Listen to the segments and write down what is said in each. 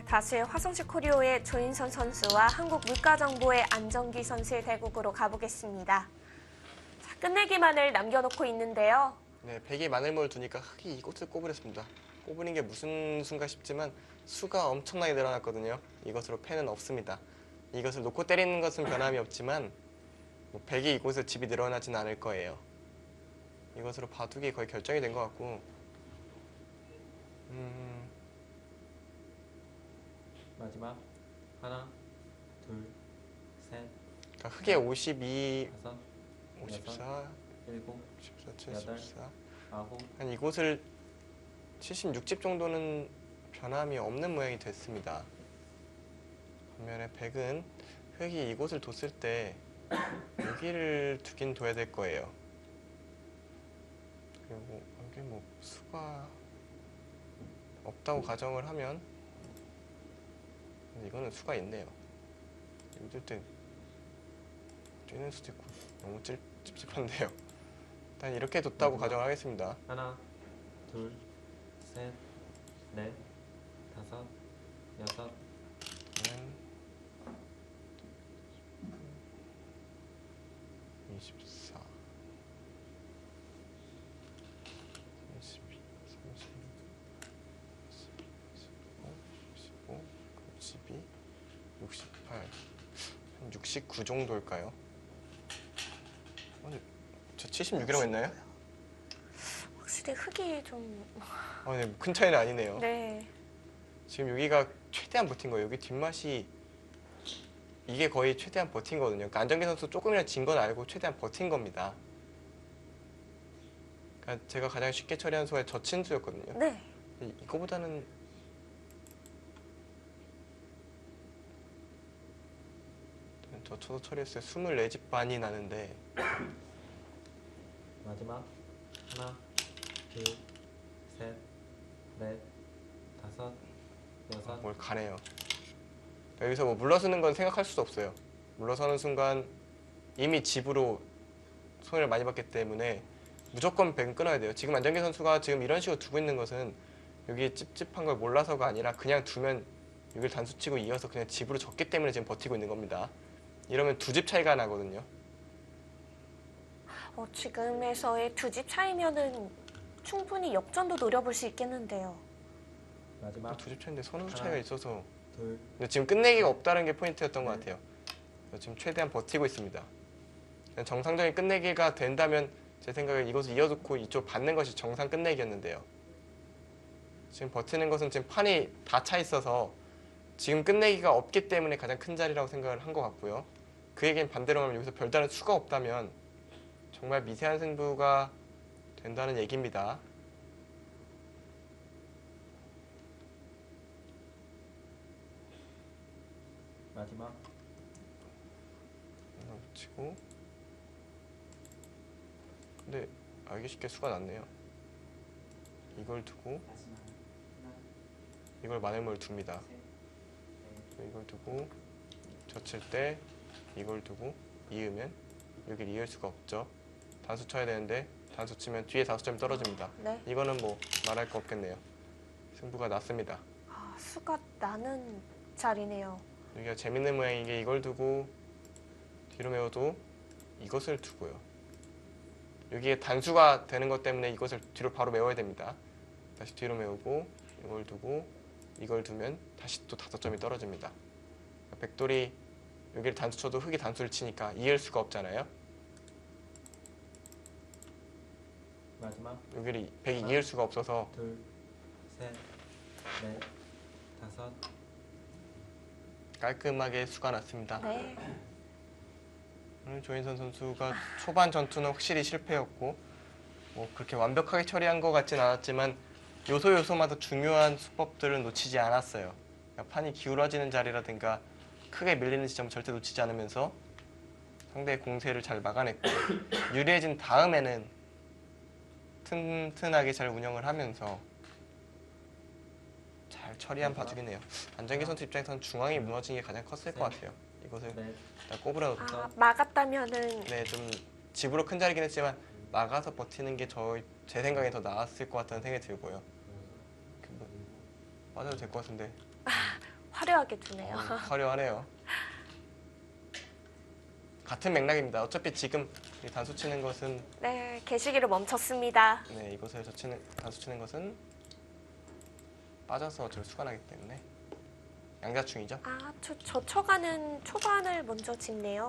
다시 화성시 코리오의 조인선 선수와 한국물가정보의 안정기 선수의 대국으로 가보겠습니다. 자, 끝내기만을 남겨놓고 있는데요. 네, 100이 마늘모를 두니까 흙이 이곳을 꼬부렸습니다. 꼬부린 게 무슨 수인가 싶지만 수가 엄청나게 늘어났거든요. 이것으로 패는 없습니다. 이것을 놓고 때리는 것은 변함이 없지만 100이 이곳에 집이 늘어나진 않을 거예요. 이것으로 바둑이 거의 결정이 된 것 같고 마지막 하나, 둘, 셋, 그러니까 흑의 52, 다섯, 54, 일곱, 14, 여덟, 74 아홉, 한 이곳을 76집 정도는 변함이 없는 모양이 됐습니다. 반면에 100은 흑이 이곳을 뒀을 때 여기를 두긴 둬야 될 거예요. 그리고 여기 뭐 수가 없다고 가정을 하면 이거는 수가 있네요. 이럴 때 뛰는 수도 있고 너무 찝찝한데요. 일단 이렇게 뒀다고 가정하겠습니다. 하나, 둘, 셋, 넷, 다섯, 여섯, 24, 32, 36, 35, 62, 68, 한 69 정도일까요? 저 76이라고 했나요? 확실히 흙이 좀... 네, 큰 차이는 아니네요. 네. 지금 여기가 최대한 버틴 거예요. 여기 뒷맛이 이게 거의 최대한 버틴 거거든요. 그러니까 안정기 선수 조금이라도 진 건 알고 최대한 버틴 겁니다. 그러니까 제가 가장 쉽게 처리한 수가 저친수였거든요. 네. 이거보다는 저쳐서 처리했어요. 24집 반이 나는데 마지막 하나, 둘, 셋, 넷, 다섯, 여섯, 뭘 가네요. 여기서 뭐 물러서는 건 생각할 수도 없어요. 물러서는 순간 이미 집으로 손해를 많이 받기 때문에 무조건 100은 끊어야 돼요. 지금 안정기 선수가 지금 이런 식으로 두고 있는 것은 여기 찝찝한 걸 몰라서가 아니라 그냥 두면 여기를 단수치고 이어서 그냥 집으로 졌기 때문에 지금 버티고 있는 겁니다. 이러면 두 집 차이가 나거든요. 지금에서의 두 집 차이면은 충분히 역전도 노려볼 수 있겠는데요. 마지막 두 집 차이인데 선수 하나, 차이가 있어서 둘, 근데 지금 끝내기가 없다는 게 포인트였던 것 같아요. 지금 최대한 버티고 있습니다. 정상적인 끝내기가 된다면 제 생각에 이것을 이어놓고 이쪽 받는 것이 정상 끝내기였는데요. 지금 버티는 것은 지금 판이 다 차 있어서 지금 끝내기가 없기 때문에 가장 큰 자리라고 생각을 한 것 같고요. 그 얘기는 반대로 하면 여기서 별다른 수가 없다면 정말 미세한 승부가 된다는 얘기입니다. 마지막 하나 붙이고 근데 알기 쉽게 수가 났네요. 이걸 두고 이걸 마늘모를 둡니다. 이걸 두고 젖힐 때 이걸 두고 이으면 여기를 이을 수가 없죠. 단수 쳐야 되는데 단수 치면 뒤에 5점이 떨어집니다. 네. 이거는 뭐 말할 거 없겠네요. 승부가 났습니다. 수가 나는 자리네요. 여기가 재밌는 모양인 게 이걸 두고 뒤로 메워도 이것을 두고요. 여기에 단수가 되는 것 때문에 이것을 뒤로 바로 메워야 됩니다. 다시 뒤로 메우고 이걸 두고 이걸 두면 다시 또 5점이 떨어집니다. 백돌이 여기를 단수 쳐도 흑이 단수를 치니까 이을 수가 없잖아요. 마지막 여기를 백이 이을 수가 없어서 둘, 셋, 넷, 다섯, 깔끔하게 수가 났습니다. 네. 오늘 조인선 선수가 초반 전투는 확실히 실패였고 뭐 그렇게 완벽하게 처리한 것 같진 않았지만 요소요소마다 중요한 수법들을 놓치지 않았어요. 그러니까 판이 기울어지는 자리라든가 크게 밀리는 지점을 절대 놓치지 않으면서 상대의 공세를 잘 막아냈고 유리해진 다음에는 튼튼하게 잘 운영을 하면서 잘 처리한 바둑이네요. 안정기 선수 입장에서는 중앙이 무너진 게 가장 컸을 것 같아요. 이것을 넷, 일단 꼬부려 막았다면은 네, 좀 집으로 큰 자리긴 했지만 막아서 버티는 게 제 생각에 더 나았을 것 같다는 생각이 들고요. 빠져도 될 것 같은데. 화려하게 두네요. 화려하네요. 같은 맥락입니다. 어차피 지금 이 단수 치는 것은 네, 개시기를 멈췄습니다. 네, 이곳을 단수 치는 것은 빠져서 저 수가 나기 때문에 양자충이죠. 아, 저 처가는 초반을 먼저 짓네요.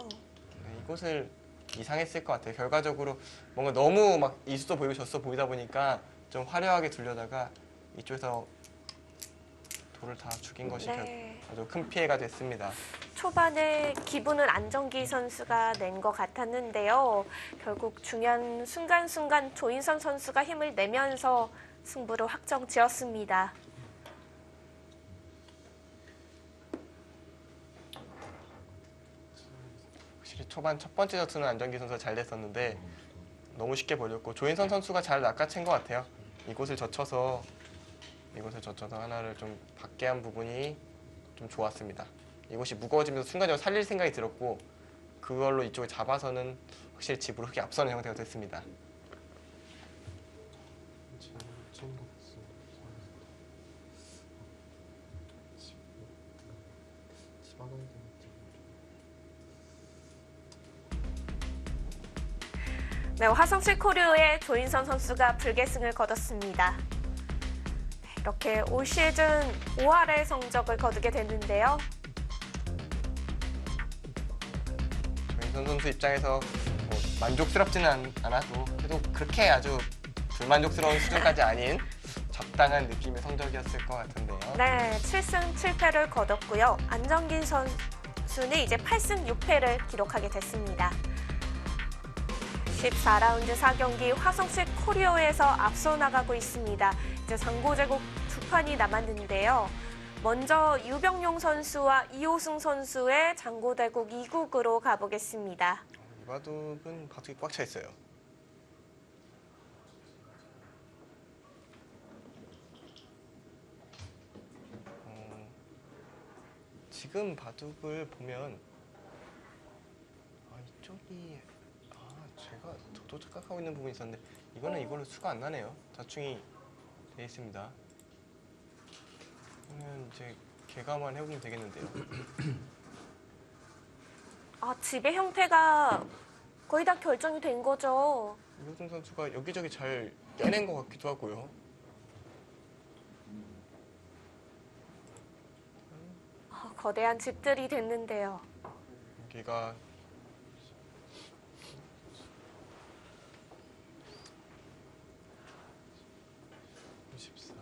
네, 이곳을 이상했을 것 같아요. 결과적으로 뭔가 너무 막 이수도 보이고 저수도 보이다 보니까 좀 화려하게 두려다가 이쪽에서 돌을 다 죽인 것이 네. 아주 큰 피해가 됐습니다. 초반에 기분은 안정기 선수가 낸 것 같았는데요. 결국 중요한 순간순간 조인선 선수가 힘을 내면서 승부를 확정 지었습니다. 확실히 초반 첫 번째 저투는 안정기 선수가 잘 됐었는데 너무 쉽게 버렸고 조인선 선수가 잘 낚아챈 것 같아요. 이곳을 젖혀서 하나를 좀 받게 한 부분이 좀 좋았습니다. 이곳이 무거워지면서 순간적으로 살릴 생각이 들었고 그걸로 이쪽을 잡아서는 확실히 집으로 흙이 앞서는 형태가 됐습니다. 네, 화성실 코리오의 조인선 선수가 불계승을 거뒀습니다. 이렇게 올 시즌 5할의 성적을 거두게 됐는데요. 조인선 선수 입장에서 뭐 만족스럽지는 않아도 그래도 그렇게 아주 불만족스러운 수준까지 아닌 적당한 느낌의 성적이었을 것 같은데요. 네, 7승 7패를 거뒀고요. 안정기 선수는 이제 8승 6패를 기록하게 됐습니다. 14라운드 4경기 화성실 코리오에서 앞서 나가고 있습니다. 이제 상고제국 두 판이 남았는데요. 먼저 유병용 선수와 이호승 선수의 장고대국 2국으로 가보겠습니다. 이 바둑은 바둑이 꽉 차 있어요. 지금 바둑을 보면 이쪽이 저도 착각하고 있는 부분이 있었는데 이거는 이걸로 수가 안 나네요. 자충이 돼 있습니다. 그러면 이제 개감만 해보면 되겠는데요. 아, 지배 형태가 거의 다 결정이 된 거죠. 이호승 선수가 여기저기 잘 깨낸 것 같기도 하고요. 거대한 집들이 됐는데요. 여기가 14.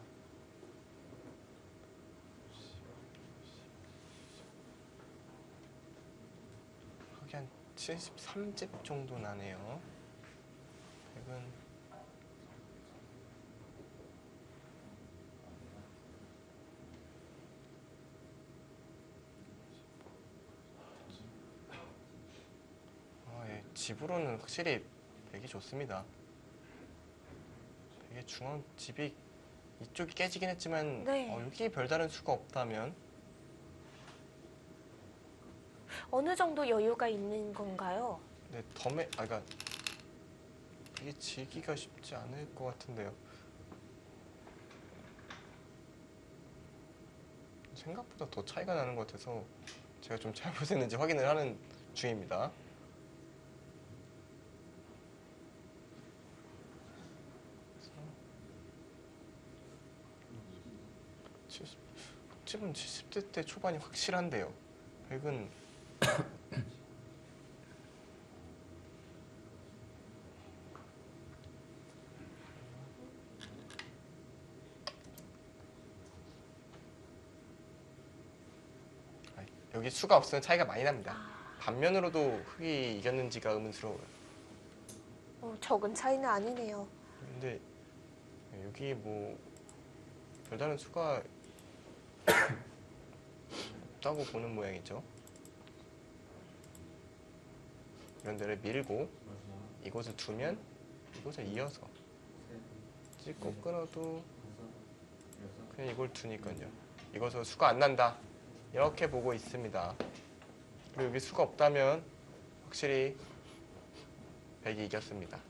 하긴 한 73집 정도 나네요. 100은 집으로는 확실히 되게 좋습니다. 되게 중앙 집이 이쪽이 깨지긴 했지만 네. 여기 별다른 수가 없다면 어느 정도 여유가 있는 건가요? 네, 그러니까 이게 지기가 쉽지 않을 것 같은데요. 생각보다 더 차이가 나는 것 같아서 제가 좀 잘못했는지 확인을 하는 중입니다. 집은 70대 때 초반이 확실한데요. 100은 여기 수가 없으면 차이가 많이 납니다. 반면으로도 흑이 이겼는지가 의문스러워요. 적은 차이는 아니네요. 근데 여기 뭐 별다른 수가 없다고 보는 모양이죠. 이런 데를 밀고 이곳을 두면 이곳을 이어서 찍고 끊어도 그냥 이걸 두니까요. 이것은 수가 안 난다. 이렇게 보고 있습니다. 그리고 여기 수가 없다면 확실히 100이 이겼습니다.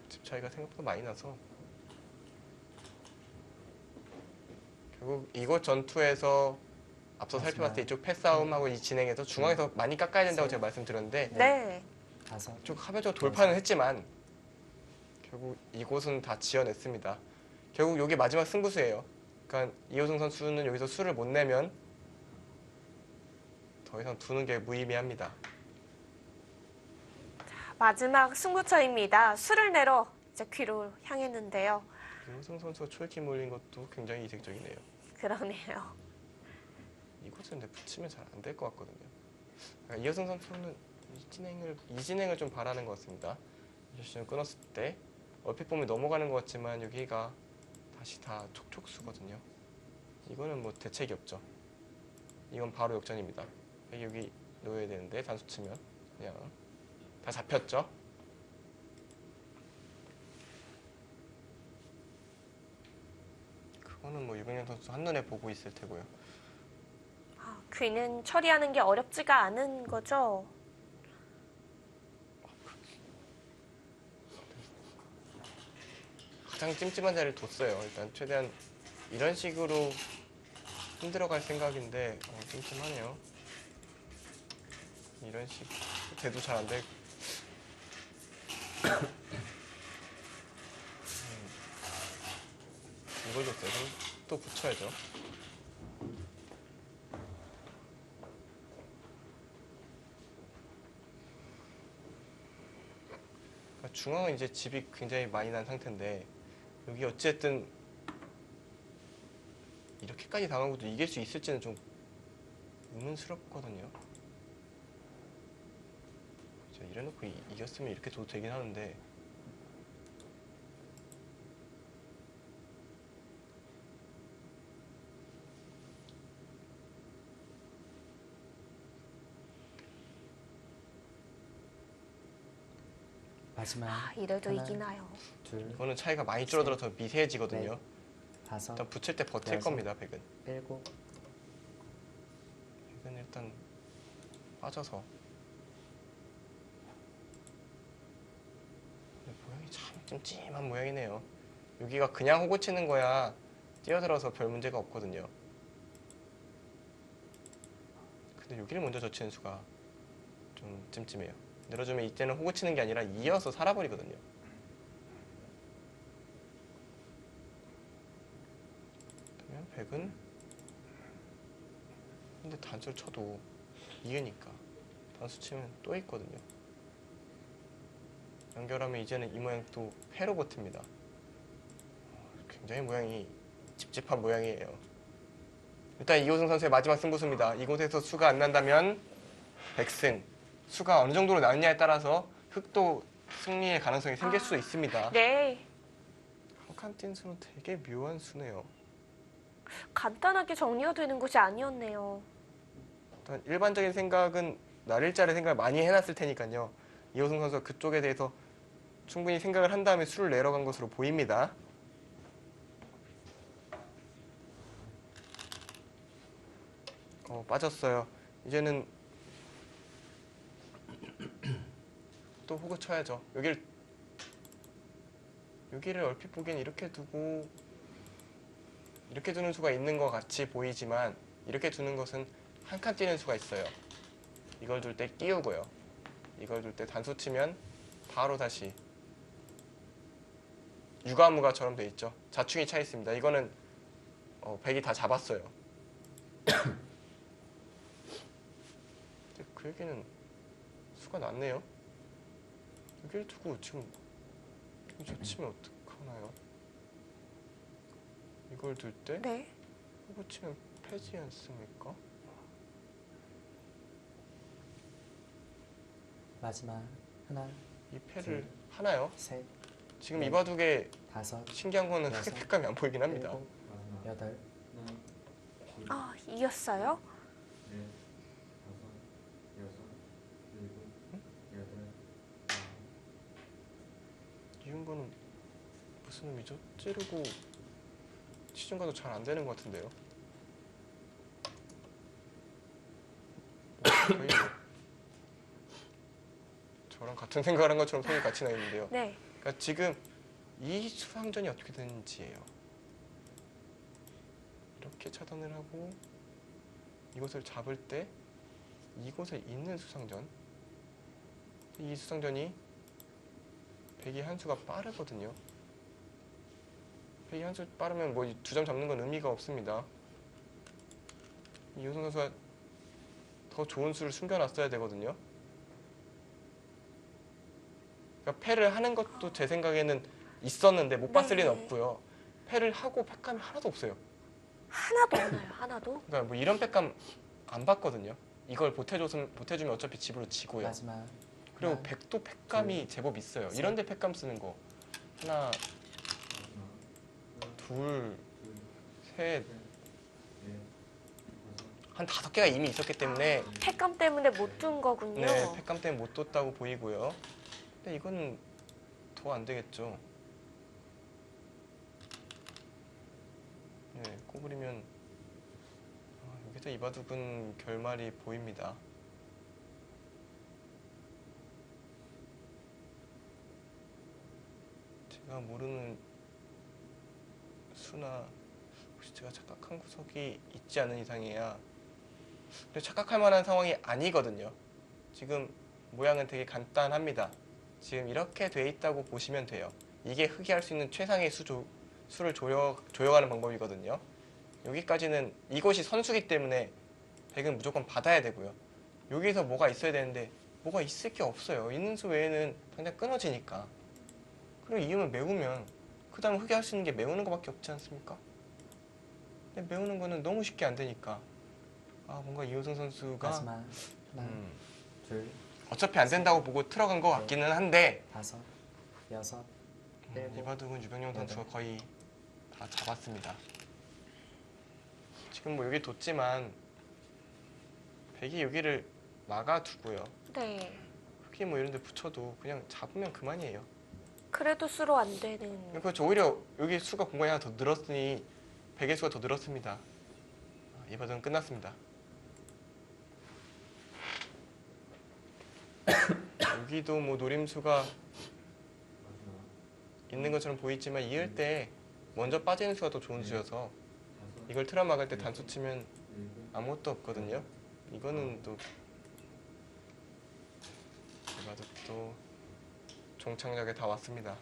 집 차이가 생각보다 많이 나서 결국 이곳 전투에서 앞서 살펴봤을 때 이쪽 패싸움하고 이 진행에서 중앙에서 많이 깎아야 된다고 제가 말씀드렸는데 네. 다섯, 좀 화면적으로 돌파는 했지만 결국 이곳은 다 지어냈습니다. 결국 이게 마지막 승부수예요. 그러니까 이호승 선수는 여기서 수를 못 내면 더 이상 두는 게 무의미합니다. 마지막 승부처입니다. 수를 내러 이제 귀로 향했는데요. 이호승 선수가 초읽기 몰린 것도 굉장히 이색적이네요. 그러네요. 이곳은 근데 붙이면 잘 안 될 것 같거든요. 그러니까 이호승 선수는 이 진행을 좀 바라는 것 같습니다. 이 셔츠를 끊었을 때 얼핏 보면 넘어가는 것 같지만 여기가 다시 다 촉촉수거든요. 이거는 뭐 대책이 없죠. 이건 바로 역전입니다. 여기 놓여야 되는데 단수 치면 그냥 다 잡혔죠. 그거는 뭐 유병현 선수 한눈에 보고 있을 테고요. 귀는 처리하는 게 어렵지가 않은 거죠. 가장 찜찜한 자리를 뒀어요. 일단 최대한 이런 식으로 흔들어갈 생각인데 찜찜하네요. 이런 식 돼도 잘 안 될. 이걸 줬어요. 그럼 또 붙여야죠. 그러니까 중앙은 이제 집이 굉장히 많이 난 상태인데 여기 어쨌든 이렇게까지 당하고도 이길 수 있을지는 좀 의문스럽거든요. 이래놓고 이겼으면 이렇게 둬도 되긴 하는데 마지막 이래도 하나, 이기나요? 둘, 이거는 차이가 많이 줄어들어서 미세해지거든요. 다섯, 일단 붙일 때 버틸 여섯. 겁니다. 백은 일곱, 일단 빠져서 모양이 참 찜찜한 모양이네요. 여기가 그냥 호구 치는 거야 뛰어들어서 별 문제가 없거든요. 근데 여기를 먼저 젖히는 수가 좀 찜찜해요. 늘어주면 이때는 호구 치는 게 아니라 이어서 살아버리거든요. 그러면 백은 근데 단수를 쳐도 이으니까 단수 치면 또 있거든요. 연결하면 이제는 이 모양 또 패로 버팁니다. 굉장히 모양이 찝찝한 모양이에요. 일단 이호승 선수의 마지막 승부수입니다. 이곳에서 수가 안 난다면 백승. 수가 어느 정도로 나느냐에 따라서 흑도 승리의 가능성이 생길 수 있습니다. 네. 한 칸 뛴 수는 되게 묘한 수네요. 간단하게 정리가 되는 것이 아니었네요. 일단 일반적인 생각은 날일자리 생각을 많이 해놨을 테니까요. 이호승 선수가 그쪽에 대해서 충분히 생각을 한 다음에 수를 내려간 것으로 보입니다. 빠졌어요. 이제는 또 호구 쳐야죠. 여기를 얼핏 보기엔 이렇게 두고 이렇게 두는 수가 있는 것 같이 보이지만 이렇게 두는 것은 한 칸 뛰는 수가 있어요. 이걸 둘 때 끼우고요. 이걸 둘 때 단수 치면 바로 다시 유가무가처럼 돼 있죠. 자충이 차 있습니다. 이거는 백이 다 잡았어요. 그 얘기는 수가 났네요. 여기를 두고 지금 저 치면 어떡하나요? 이걸 둘 때 네. 호구 치면 패지 않습니까? 마지막 하나, 이 패를 하나요? 셋, 지금 네. 이 바둑에 다섯, 신기한 거는 여섯, 흑백감이 안 보이긴 합니다. 일곱, 여덟, 이겼어요? 이은 거는 무슨 의미죠? 찌르고 시중가도 잘 안 되는 것 같은데요. 거의 뭐 저랑 같은 생각을 한 것처럼 손이 같이 나 있는데요. 네. 그러니까 지금 이 수상전이 어떻게 되는지예요. 이렇게 차단을 하고 이곳을 잡을 때 이곳에 있는 수상전, 이 수상전이 백이 한 수가 빠르거든요. 백이 한 수 빠르면 뭐 2점 잡는 건 의미가 없습니다. 이호승 선수가 더 좋은 수를 숨겨놨어야 되거든요. 그러니까 패를 하는 것도 제 생각에는 있었는데 못 봤을 리는 없고요. 패를 하고 팩감이 하나도 없어요. 하나도 없나요? 하나도? 그러니까 뭐 이런 팩감 안 봤거든요. 이걸 보태주면 어차피 집으로 지고요. 마지막. 그리고 하나, 백도 팩감이 제법 있어요. 셋. 이런데 팩감 쓰는 거 하나, 둘, 셋, 한 5개가 이미 있었기 때문에 팩감 때문에 못 둔 거군요. 네, 팩감 때문에 못 뒀다고 보이고요. 근데 이건 더 안 되겠죠. 네, 꼬부리면 여기서 이바둑은 결말이 보입니다. 제가 모르는 수나 혹시 제가 착각한 구석이 있지 않은 이상이야. 근데 착각할 만한 상황이 아니거든요. 지금 모양은 되게 간단합니다. 지금 이렇게 돼 있다고 보시면 돼요. 이게 흑이 할 수 있는 최상의 수를 조여가는 방법이거든요. 여기까지는 이것이 선수기 때문에 백은 무조건 받아야 되고요. 여기서 뭐가 있어야 되는데 뭐가 있을 게 없어요. 있는 수 외에는 당장 끊어지니까. 그리고 이으면 메우면 그 다음 흑이 할 수 있는 게 메우는 것밖에 없지 않습니까? 근데 메우는 거는 너무 쉽게 안 되니까 뭔가 이호승 선수가 마지막. 하나, 둘, 어차피 안 된다고 보고 들어간 것 같기는 한데 5, 6, 7, 이바둑은 유병용 여덟. 선수가 거의 다 잡았습니다. 지금 뭐 여기 뒀지만 백이 여기를 막아두고요. 네. 흑이 뭐 이런 데 붙여도 그냥 잡으면 그만이에요. 그래도 수로 안 되는. 그렇죠. 오히려 여기 수가 공간이 하나 더 늘었으니 백의 수가 더 늘었습니다. 이바둑은 끝났습니다. 여기도 뭐 노림수가 있는 것처럼 보이지만 이을 때 먼저 빠지는 수가 더 좋은 수여서 이걸 틀어 막을 때 단수 치면 아무것도 없거든요. 이거는 또 이바둑도 종착역에 다 왔습니다.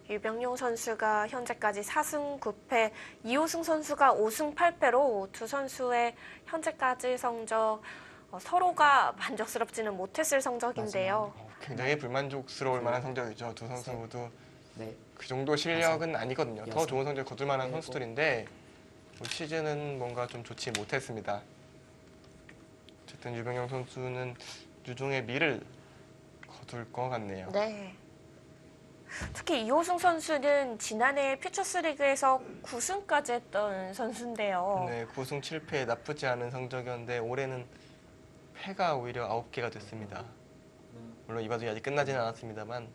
유병용 선수가 현재까지 4승 9패, 이호승 선수가 5승 8패로 두 선수의 현재까지 성적 서로가 만족스럽지는 못했을 성적인데요. 굉장히 불만족스러울 만한 성적이죠. 두 선수 모두 넷, 그 정도 실력은 아니거든요. 더 여섯, 좋은 성적 거둘 만한 일곱. 선수들인데 올 시즌은 뭔가 좀 좋지 못했습니다. 어쨌든 유병영 선수는 유종의 미를 거둘 것 같네요. 네. 특히 이호승 선수는 지난해 퓨처스리그에서 9승까지 했던 선수인데요. 네, 9승 7패 나쁘지 않은 성적이었는데 올해는 패가 오히려 9개가 됐습니다. 물론 이바둑이 아직 끝나지는 않았습니다만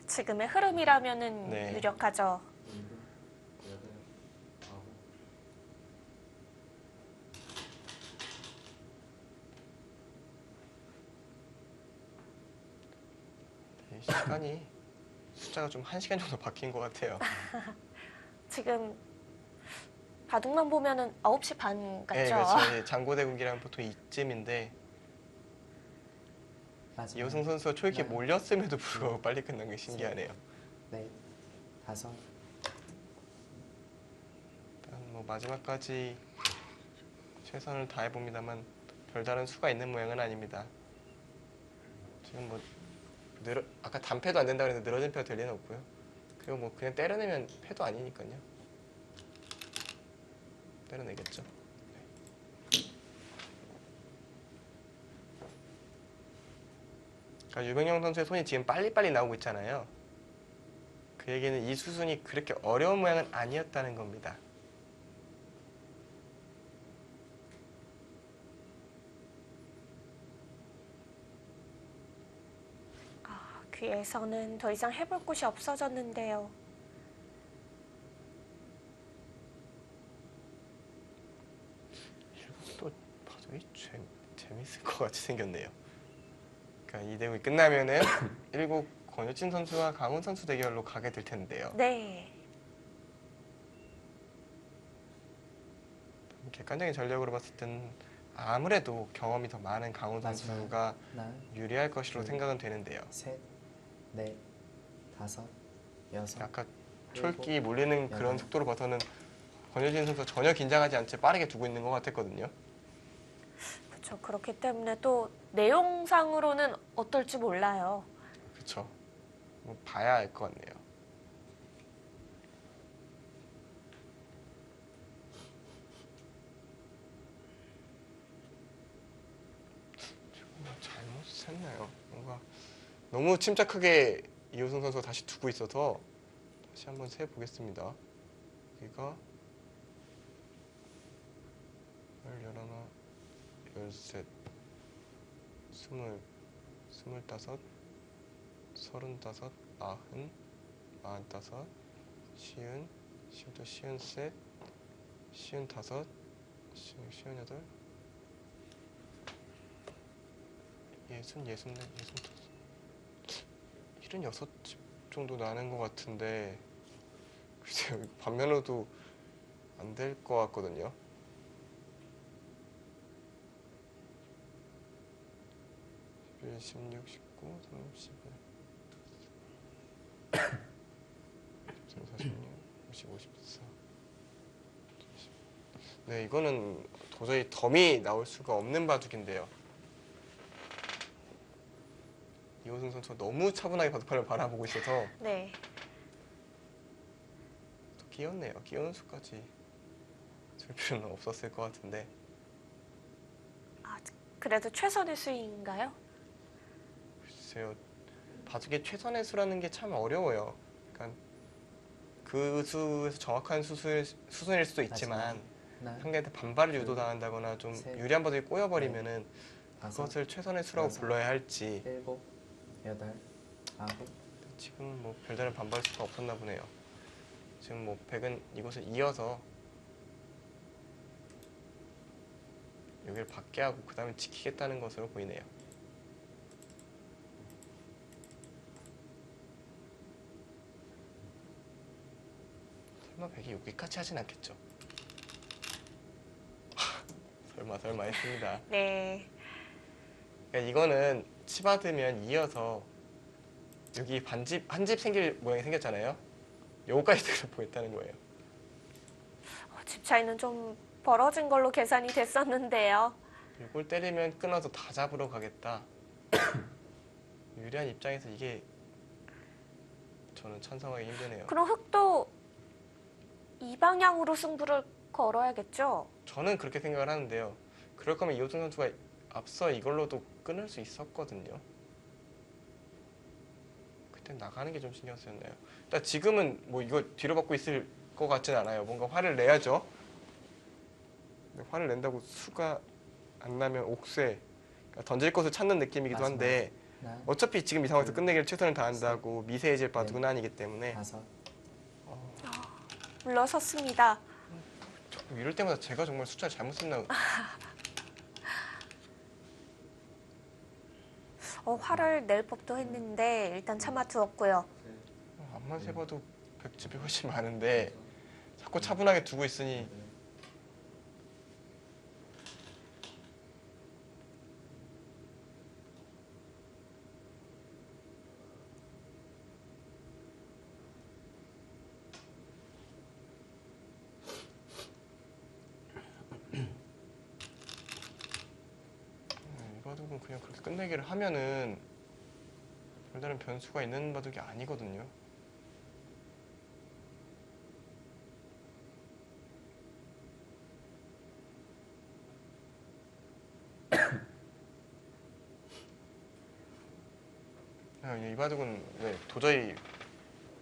지금의 흐름이라면은 네. 유력하죠. 시간이 숫자가 좀 1시간 정도 바뀐 것 같아요. 지금 바둑만 보면은 9시 반 같죠? 네, 그렇죠. 장고대국이랑 보통 이쯤인데 마지막. 이호승 선수가 초이렇게 하나, 몰렸음에도 불구하고 빨리 끝난 게 신기하네요. 넷, 5, 일단 뭐 마지막까지 최선을 다해봅니다만 별다른 수가 있는 모양은 아닙니다. 지금 뭐 아까 단패도 안 된다고 했는데 늘어진 패가 될 리는 없고요. 그리고 뭐 그냥 때려내면 패도 아니니까요. 때려내겠죠. 그러니까 유병영 선수의 손이 지금 빨리빨리 나오고 있잖아요. 그 얘기는 이 수순이 그렇게 어려운 모양은 아니었다는 겁니다. 귀에서는 더 이상 해볼 곳이 없어졌는데요. 또 바둑이 재밌을 것 같이 생겼네요. 그러니까 이 대국이 끝나면은 7 권유진 선수와 강훈 선수 대결로 가게 될 텐데요. 네. 객관적인 전력으로 봤을 때는 아무래도 경험이 더 많은 강훈 마지막. 선수가 하나, 유리할 것으로 둘. 생각은 되는데요. 셋, 넷, 다섯, 여섯, 약간 일곱, 촐기 몰리는 그런 여덟. 속도로 봐서는 권유진 선수가 전혀 긴장하지 않지 빠르게 두고 있는 것 같았거든요. 그렇죠. 그렇기 때문에 또 내용상으로는 어떨지 몰라요. 그렇죠. 뭐 봐야 알 것 같네요. 뭐 잘못했나요? 뭔가 너무 침착하게 이호승 선수가 다시 두고 있어서 다시 한번 세 보겠습니다. 여기가 11, 13, 20, 25, 35, 40, 45, 50, 52, 53, 55, 58, 64, 76집 정도 나는 것 같은데 글쎄요, 이거 반면으로도 안 될 것 같거든요. 11, 16, 19, 31, 13, 46, 50, 54. 네, 이거는 도저히 덤이 나올 수가 없는 바둑인데요. 이호승 선수가 너무 차분하게 바둑판을 바라보고 있어서 네. 또 끼웠네요. 끼우는 수까지 줄 필요는 없었을 것 같은데 아, 그래도 최선의 수인가요? 글쎄요. 바둑의 최선의 수라는 게 참 어려워요. 그러니까 그 수에서 정확한 수순일 수도 있지만 하나, 상대한테 반발을 유도당한다거나 좀 셋, 유리한 바둑이 꼬여버리면은 다섯, 그것을 최선의 수라고 여섯. 불러야 할지 일곱, 여덟, 아홉, 지금 뭐 별다른 반발 수가 없었나 보네요. 지금 뭐 백은 이곳을 이어서 여기를 받게 하고 그 다음에 지키겠다는 것으로 보이네요. 설마 백이 여기까지 하진 않겠죠? 설마 했습니다. 네. 그러니까 이거는 치받으면 이어서 여기 한 집 생길 모양이 생겼잖아요. 요거까지 보겠다는 거예요. 집 차이는 좀 벌어진 걸로 계산이 됐었는데요. 이걸 때리면 끊어서 다 잡으러 가겠다. 유리한 입장에서 이게 저는 찬성하기 힘드네요. 그럼 흑도 이 방향으로 승부를 걸어야겠죠? 저는 그렇게 생각을 하는데요. 그럴 거면 이호승 선수가 앞서 이걸로도 끊을 수 있었거든요. 그때 나가는 게 좀 신경 쓰였나요? 일단 지금은 뭐 이거 뒤로 받고 있을 것 같진 않아요. 뭔가 화를 내야죠. 근데 화를 낸다고 수가 안 나면 옥새 그러니까 던질 것을 찾는 느낌이기도 한데 하나, 어차피 지금 이 상황에서 둘, 끝내기를 최선을 다한다고 미세해질 바둑은 아니기 때문에 다섯, 물러섰습니다. 자꾸 이럴 때마다 제가 정말 숫자를 잘못 썼나 화를 낼 법도 했는데 일단 참아두었고요. 앞만 세봐도 100집이 훨씬 많은데 자꾸 차분하게 두고 있으니 이 바둑은 그냥 그렇게 끝내기를 하면은 별다른 변수가 있는 바둑이 아니거든요. 이 바둑은 네, 도저히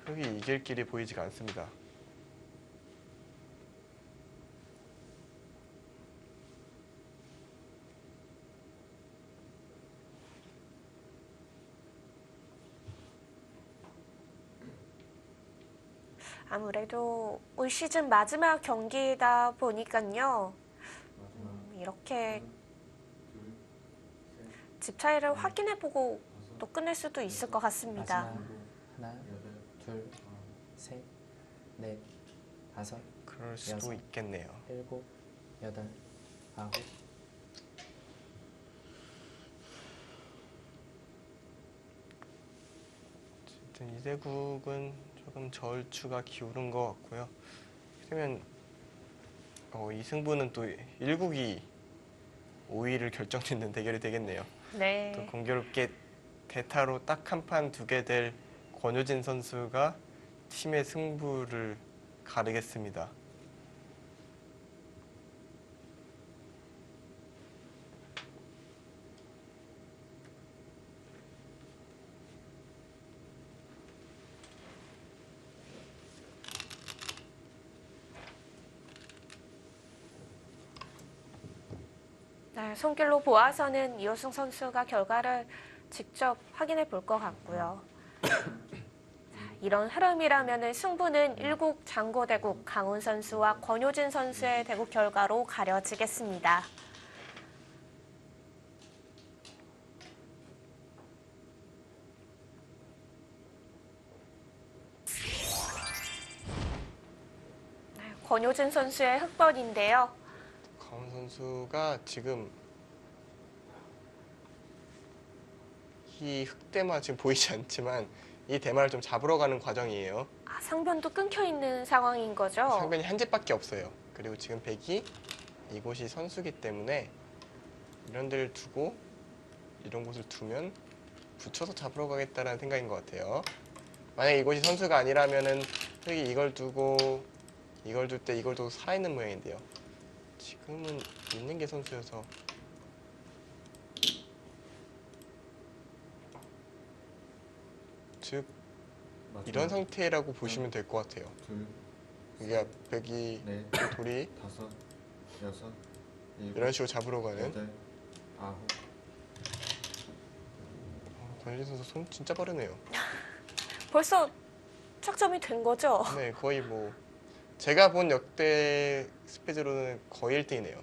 흑이 이길 길이 보이지가 않습니다. 아무래도 올 시즌 마지막 경기다 보니까요. 이렇게 집 차이를 확인해보고 또 끝낼 수도 있을 것 같습니다. 마지막 하나, 둘, 셋, 넷, 다섯, 그럴 수도 여섯. 있겠네요. 일곱, 여덟, 아홉. 어쨌든 이대국은 조금 저울추가 기울은 것 같고요. 그러면 이 승부는 또 1국이 5위를 결정짓는 대결이 되겠네요. 또 네. 공교롭게 대타로 딱 한 판 두게 될 권효진 선수가 팀의 승부를 가르겠습니다. 네, 손길로 보아서는 이호승 선수가 결과를 직접 확인해 볼 것 같고요. 자, 이런 흐름이라면 승부는 1국 장고대국 강훈 선수와 권효진 선수의 대국 결과로 가려지겠습니다. 네, 권효진 선수의 흑번인데요. 강훈 선수가 지금 이 흑대마 지금 보이지 않지만 이 대마를 좀 잡으러 가는 과정이에요. 아, 상변도 끊겨 있는 상황인 거죠? 상변이 한 집밖에 없어요. 그리고 지금 백이 이곳이 선수기 때문에 이런 데를 두고 이런 곳을 두면 붙여서 잡으러 가겠다는 생각인 것 같아요. 만약에 이곳이 선수가 아니라면은 흑이 이걸 두고 이걸 둘 때 이걸 두고 살아있는 모양인데요. 지금은 있는 게 선수여서 즉 이런 상태라고 보시면 될 것 같아요. 둘, 여기가 백이 넷, 돌이 다섯, 여섯, 일곱, 이런 식으로 잡으러 가는 여덟, 아홉. 권효진 선수 손 진짜 빠르네요. 벌써 착점이 된 거죠? 네, 거의 뭐 제가 본 역대 스페드로는 거의 1등이네요.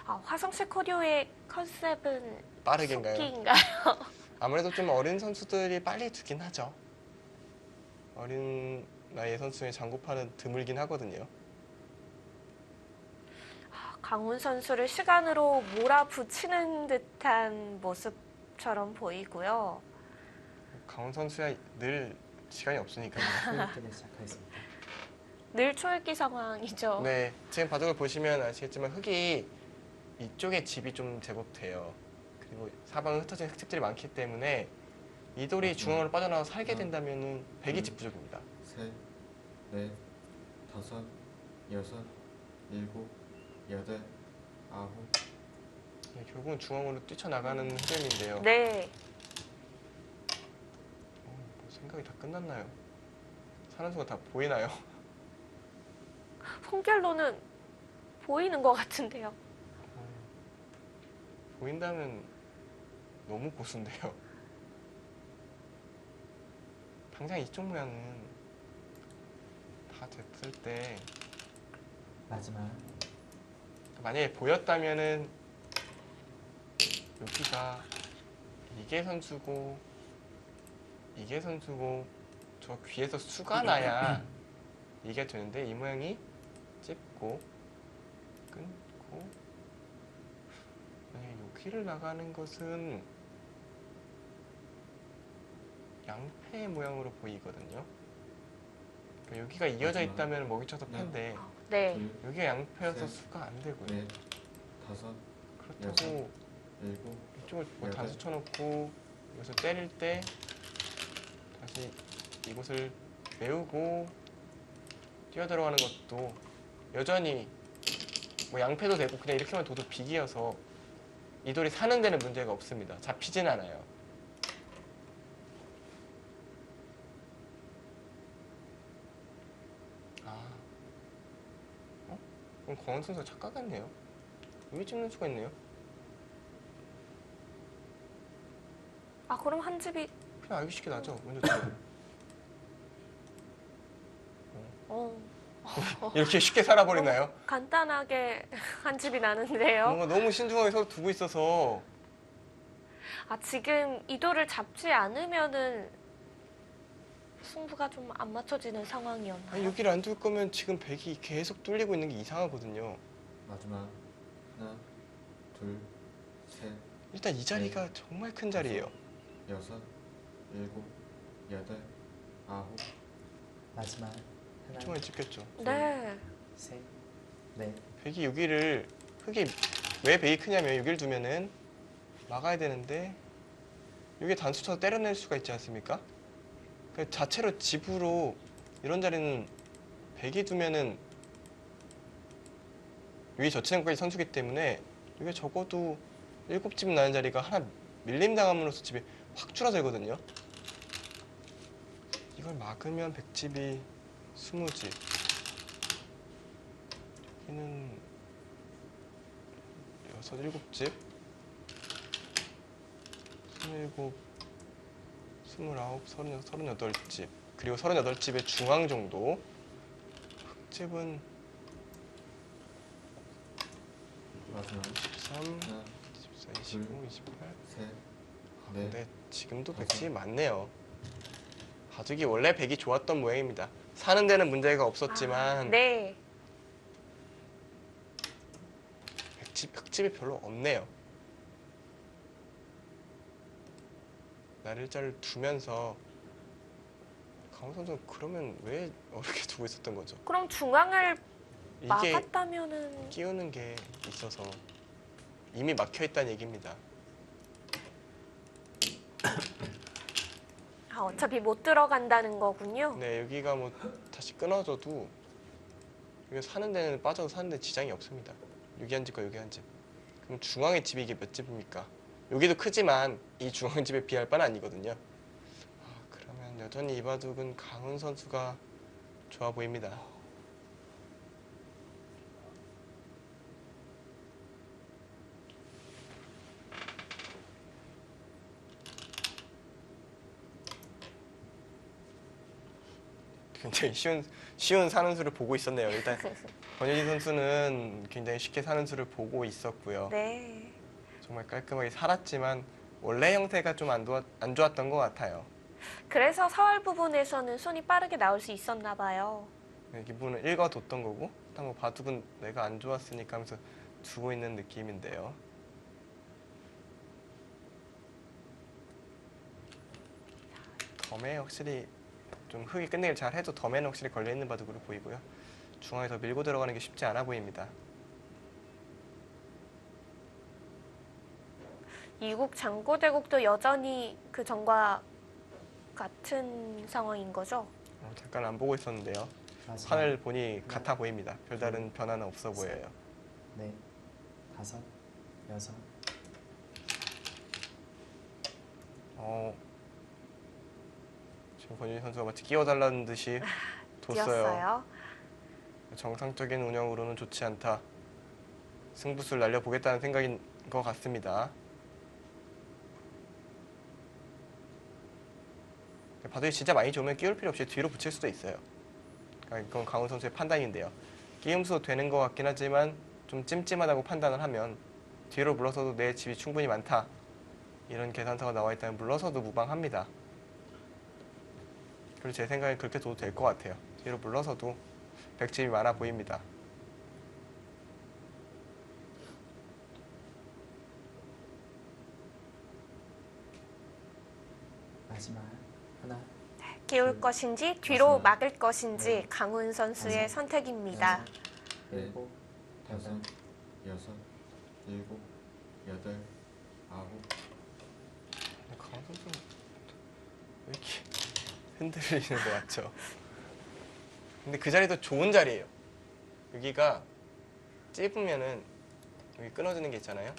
아, 화성식 코디오의 컨셉은 빠르게인가요? 속기인가요? 아무래도 좀 어린 선수들이 빨리 두긴 하죠. 어린 나이의 선수 중에 장고파는 드물긴 하거든요. 강훈 선수를 시간으로 몰아붙이는 듯한 모습처럼 보이고요. 강훈 선수야 늘 시간이 없으니까요. 초읽기를 시작하겠습니다. 늘 초읽기 상황이죠. 네, 지금 바둑을 보시면 아시겠지만 흑이 이쪽에 집이 좀 제법 돼요. 그리고 사방에 흩어진 흙집들이 많기 때문에 이 돌이 중앙으로 빠져나와 살게 된다면은 백이 집 부족입니다. 셋, 넷, 다섯, 여섯, 일곱, 여덟, 아홉. 네, 결국은 중앙으로 뛰쳐나가는 흐름인데요. 네. 뭐 생각이 다 끝났나요? 사는 수가 다 보이나요? 손결로는 보이는 것 같은데요. 보인다면 너무 고수인데요. 당장 이쪽 모양은 다 됐을 때 마지막 만약에 보였다면은 여기가 이게 선수고 이게 선수고 저 귀에서 수가 나야 이게 되는데 이 모양이 찝고 끊고 만약에 여기를 나가는 것은 양패 모양으로 보이거든요. 그러니까 여기가 이어져 마지막. 있다면 먹이쳐서 판데 네. 둘, 여기가 양패여서 셋. 수가 안 되고요. 넷, 다섯, 그렇다고 일곱, 이쪽을 뭐 여덟. 단수 쳐놓고 여기서 때릴 때 다시 이곳을 메우고 뛰어들어가는 것도 여전히 뭐 양패도 되고 그냥 이렇게만 둬도 비기여서 이 돌이 사는 데는 문제가 없습니다. 잡히진 않아요. 그럼 권원 선수가 착각했네요. 여기 찍는 수가 있네요. 아, 그럼 한 집이 그냥 알기 쉽게 나죠. 먼저 들어. 어, 이렇게 쉽게 살아버리나요? 간단하게 한 집이 나는데요. 뭔가 너무 신중하게 서로 두고 있어서 아, 지금 이도를 잡지 않으면은 승부가 좀 안 맞춰지는 상황이었나요? 아니, 여기를 안 둘 거면 지금 백이 계속 뚫리고 있는 게 이상하거든요. 마지막 하나, 둘, 셋, 일단 이 자리가 정말 큰 자리예요. 여섯, 일곱, 여덟, 아홉, 마지막 하나, 정말 찍혔죠. 네. 셋, 넷, 백이 여기를 흙이 왜 백이 크냐면 여기를 두면은 막아야 되는데 여기 단수 쳐서 때려낼 수가 있지 않습니까? 그 자체로 집으로 이런 자리는 백이 두면은 여기 저체장까지 선수기 때문에 이게 적어도 7집 나는 자리가 하나 밀림 당함으로써 집이 확 줄어들거든요. 이걸 막으면 백집이 20집. 여기는 6, 7집. 27, 29, 36, 38집. 그리고 38집의 중앙 정도. 흑집은 마지막 13, 하나, 14, 25, 28. 셋, 근데 넷, 지금도 백집이 많네요. 바둑이 원래 백이 좋았던 모양입니다. 사는 데는 문제가 없었지만 네. 흑집이 별로 없네요. 날일자를 두면서 강호 선수 그러면 왜 어렵게 두고 있었던 거죠? 그럼 중앙을 이게 막았다면은 끼우는 게 있어서 이미 막혀 있다는 얘기입니다. 아, 어차피 못 들어간다는 거군요. 네, 여기가 뭐 다시 끊어져도 여기 사는 데는 빠져도 사는 데 지장이 없습니다. 여기 한 집과 여기 한 집. 그럼 중앙의 집이 이게 몇 집입니까? 여기도 크지만 이 중앙 집에 비할 바는 아니거든요. 아, 그러면 여전히 이 바둑은 강훈 선수가 좋아 보입니다. 굉장히 쉬운 사는 수를 보고 있었네요. 일단 권효진 선수는 굉장히 쉽게 사는 수를 보고 있었고요. 네. 정말 깔끔하게 살았지만 원래 형태가 좀 안 좋았던 것 같아요. 그래서 서울 부분에서는 손이 빠르게 나올 수 있었나 봐요. 네, 기분은 읽어뒀던 거고 일단 뭐 바둑은 내가 안 좋았으니까 하면서 두고 있는 느낌인데요. 덤에 확실히 좀 흙이 끝내기를 잘 해도 덤에는 확실히 걸려있는 바둑으로 보이고요. 중앙에 더 밀고 들어가는 게 쉽지 않아 보입니다. 이국 장고대국도 여전히 그 전과 같은 상황인 거죠? 잠깐 안 보고 있었는데요. 마지막 판을 보니 같아 보입니다. 별다른 변화는 없어 보여요. 넷, 다섯, 여섯, 지금 권윤희 선수가 마치 끼워달라는 듯이 뒀어요. 뛰었어요. 정상적인 운영으로는 좋지 않다. 승부수를 날려보겠다는 생각인 것 같습니다. 바둑이 진짜 많이 좋으면 끼울 필요 없이 뒤로 붙일 수도 있어요. 그러니까 이건 강훈 선수의 판단인데요. 끼움수 되는 것 같긴 하지만 좀 찜찜하다고 판단을 하면 뒤로 물러서도 내 집이 충분히 많다. 이런 계산서가 나와 있다면 물러서도 무방합니다. 그리고 제 생각엔 그렇게 둬도 될 것 같아요. 뒤로 물러서도 백집이 많아 보입니다. 마지막 하나, 끼울 것인지 뒤로 마지막. 막을 것인지 네. 강훈 선수의 마지막. 선택입니다. 여섯, 네. 일곱, 다섯, 여섯, 일곱, 여덟, 아홉, 강훈 선수는 왜 이렇게 흔들리는 것 같죠? 근데 그 자리도 좋은 자리예요. 여기가 찝으면은 여기 끊어지는 게 있잖아요.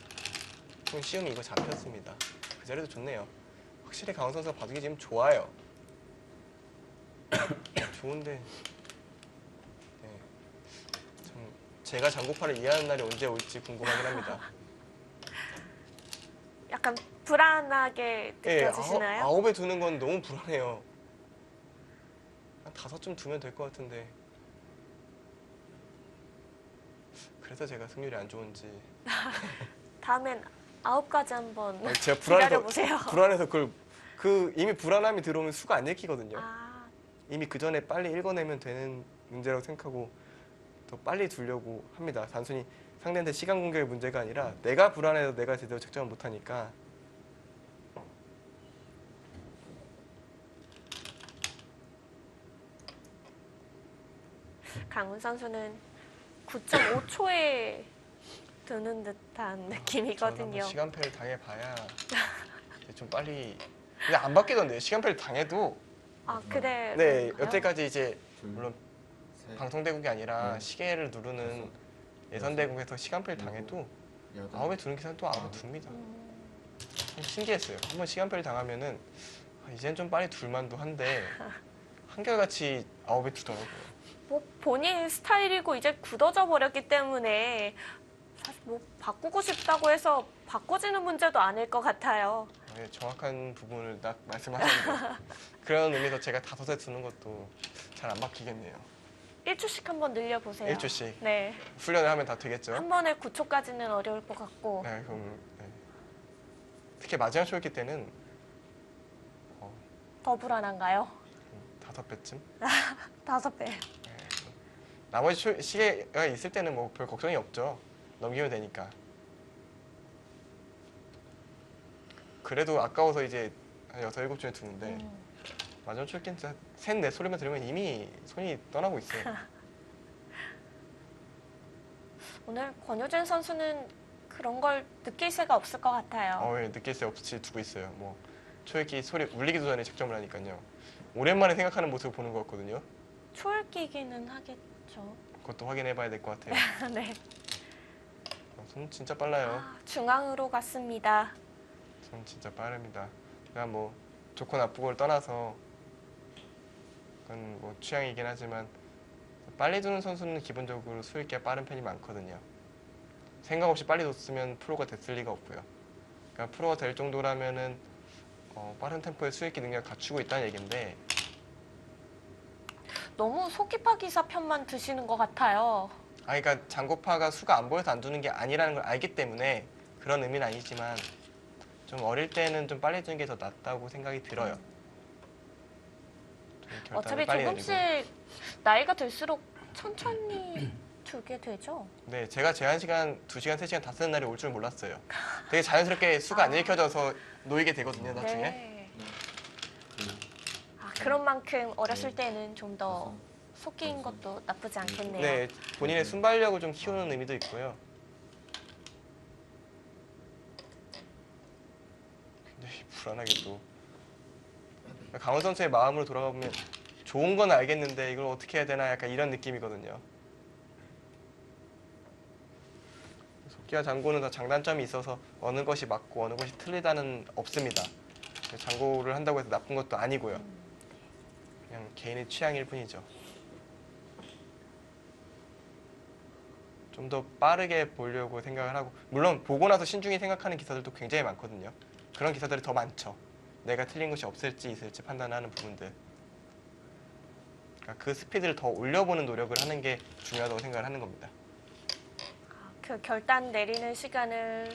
그럼 시험이 이거 잡혔습니다. 그 자리도 좋네요. 확실히 강훈 선수가 바둑이 지금 좋아요. 좋은데 네. 참 제가 장고파를 이해하는 날이 언제 올지 궁금하긴 합니다. 약간 불안하게 예, 느껴지시나요? 아홉에 두는 건 너무 불안해요. 한 5좀 두면 될 것 같은데. 그래서 제가 승률이 안 좋은지. 다음엔 9까지 한번 제가 기다려보세요. 불안해서 그 이미 불안함이 들어오면 수가 안 읽히거든요. 아, 이미 그 전에 빨리 읽어내면 되는 문제라고 생각하고 더 빨리 두려고 합니다. 단순히 상대한테 시간 공격의 문제가 아니라 내가 불안해서 내가 제대로 책정을 못하니까. 강훈 선수는 9.5초에 드는 듯한 저는 느낌이거든요. 한번 시간표를 당해봐야 이제 좀 빨리. 근데 안 바뀌던데요. 시간표를 당해도. 아, 그래. 네, 그런가요? 여태까지 이제 둘, 물론 셋, 방송대국이 아니라 네. 시계를 누르는 예선대국에서 시간표를 당해도 여덟, 9에 두는 기사는 또 9에 둡니다. 신기했어요. 한번 시간표를 당하면은 이젠 좀 빨리 둘만도 한데 한결같이 9에 두더라고요. 뭐 본인 스타일이고 이제 굳어져 버렸기 때문에 사실 뭐 바꾸고 싶다고 해서 바꿔지는 문제도 아닐 것 같아요. 네, 정확한 부분을 딱 말씀하셨는데 그런 의미에서 제가 5에 두는 것도 잘 안 바뀌겠네요. 1초씩 한번 늘려보세요. 1초씩 네. 훈련을 하면 다 되겠죠? 한 번에 9초까지는 어려울 것 같고. 네, 그럼 네. 특히 마지막 초였기 때는 더 불안한가요? 5배쯤? 5배. 나머지 시계가 있을 때는 뭐 별 걱정이 없죠. 넘기면 되니까. 그래도 아까워서 이제 한 6, 7쯤에 두는데 마지막 초였기 진짜 셋, 넷 소리만 들으면 이미 손이 떠나고 있어요. 오늘 권효준 선수는 그런 걸 느낄 새가 없을 것 같아요. 예, 느낄 새 없이 두고 있어요. 뭐 초읽기 소리 울리기도 전에 책정을 하니까요. 오랜만에 생각하는 모습을 보는 것 같거든요. 초읽기기는 하겠죠. 그것도 확인해봐야 될 것 같아요. 네. 손 진짜 빨라요. 아, 중앙으로 갔습니다. 손 진짜 빠릅니다. 그냥 뭐 좋고 나쁘고를 떠나서 그건 뭐 취향이긴 하지만 빨리 두는 선수는 기본적으로 수익기가 빠른 편이 많거든요. 생각 없이 빨리 뒀으면 프로가 됐을 리가 없고요. 그러니까 프로가 될 정도라면은 빠른 템포의 수익기 능력을 갖추고 있다는 얘기인데 너무 속기파 기사 편만 드시는 것 같아요. 그러니까 장고파가 수가 안 보여서 안 두는 게 아니라는 걸 알기 때문에 그런 의미는 아니지만 좀 어릴 때는 좀 빨리 두는 게 더 낫다고 생각이 들어요. 좀 결단을 어차피 빨리 조금씩 내리고. 나이가 들수록 천천히 두게 되죠. 네, 제가 제한 시간 2시간, 3시간 다 쓰는 날이 올 줄 몰랐어요. 되게 자연스럽게 수가 안 읽혀져서 놓이게 되거든요, 나중에. 네. 둘, 아, 그런 만큼 어렸을 때는 좀 더 다섯, 속기인 것도 나쁘지 않겠네요. 네, 본인의 순발력을 좀 키우는 의미도 있고요. 굉장히 불안하게 또 강원 선수의 마음으로 돌아가보면 좋은 건 알겠는데 이걸 어떻게 해야 되나 약간 이런 느낌이거든요. 속기와 장고는 다 장단점이 있어서 어느 것이 맞고 어느 것이 틀리다는 없습니다. 장고를 한다고 해서 나쁜 것도 아니고요. 그냥 개인의 취향일 뿐이죠. 좀 더 빠르게 보려고 생각을 하고 물론 보고 나서 신중히 생각하는 기사들도 굉장히 많거든요. 그런 기사들이 더 많죠. 내가 틀린 것이 없을지 있을지 판단하는 부분들. 그러니까 그 스피드를 더 올려보는 노력을 하는 게 중요하다고 생각을 하는 겁니다. 그 결단 내리는 시간을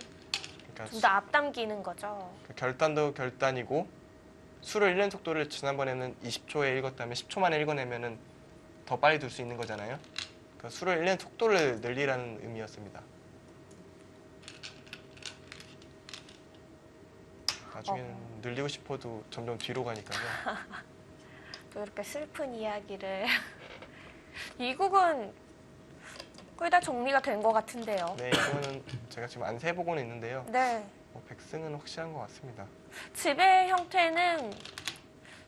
그러니까 좀 더 앞당기는 거죠. 결단도 결단이고 수를 읽는 속도를 지난번에는 20초에 읽었다면 10초 만에 읽어내면은 더 빨리 둘 수 있는 거잖아요. 그러니까 수를 읽는 속도를 늘리라는 의미였습니다. 나중에는 늘리고 싶어도 점점 뒤로 가니까요. 또 이렇게 슬픈 이야기를 이 곡은 거의 다 정리가 된 것 같은데요. 네, 이거는 제가 지금 안 세보고는 있는데요. 네. 백승은 확실한 것 같습니다. 지배 형태는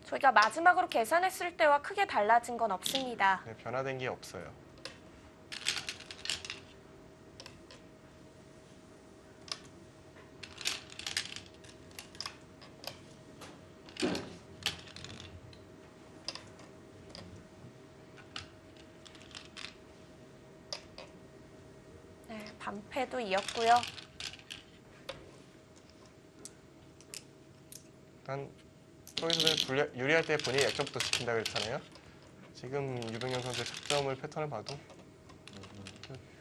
저희가 마지막으로 계산했을 때와 크게 달라진 건 없습니다. 네, 변화된 게 없어요. 네, 반패도 이었고요. 일단 프로에서는 유리할 때 본인의 약점부터 지킨다고 했잖아요. 지금 유병영 선수의 착점을 패턴을 봐도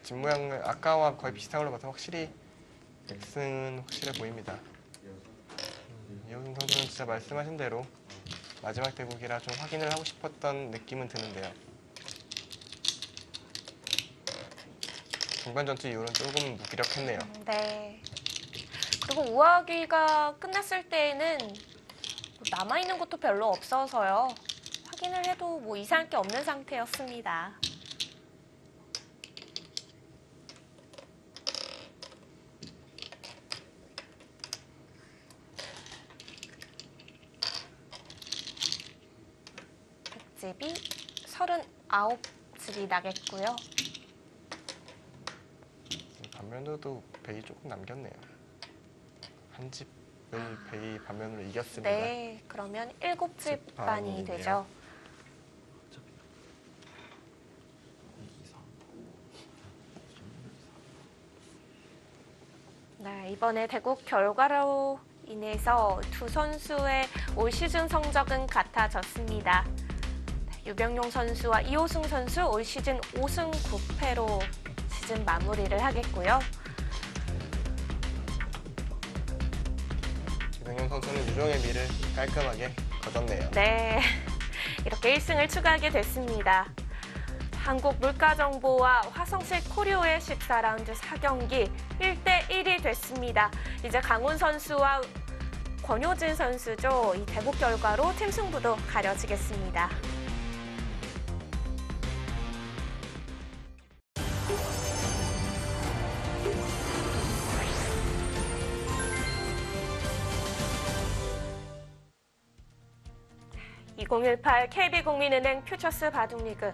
뒷 모양을 아까와 거의 비슷한 걸로 봐서 확실히 X는 확실해 보입니다. 이호승 선수는 진짜 말씀하신 대로 마지막 대국이라 좀 확인을 하고 싶었던 느낌은 드는데요. 중반 전투 이후로는 조금 무기력했네요. 네. 그리고 우아기가 끝났을 때에는 남아있는 것도 별로 없어서요. 확인을 해도 뭐 이상할 게 없는 상태였습니다. 백집이 39집이 나겠고요. 반면으로도 백이 조금 남겼네요. 한 집을 백이 반면으로 이겼습니다. 네, 그러면 7집 반이 반이네요. 되죠. 어차피 2, 3. 네, 이번에 대국 결과로 인해서 두 선수의 올 시즌 성적은 같아졌습니다. 유병용 선수와 이호승 선수 올 시즌 5승 9패로 시즌 마무리를 하겠고요. 유병현 선수는 유종의 미를 깔끔하게 거뒀네요. 네, 이렇게 1승을 추가하게 됐습니다. 한국 물가정보와 화성식 코리오의 14라운드 4경기 1대1이 됐습니다. 이제 강훈 선수와 권효진 선수죠. 이 대국 결과로 팀 승부도 가려지겠습니다. (2018) KB국민은행 퓨처스 바둑리그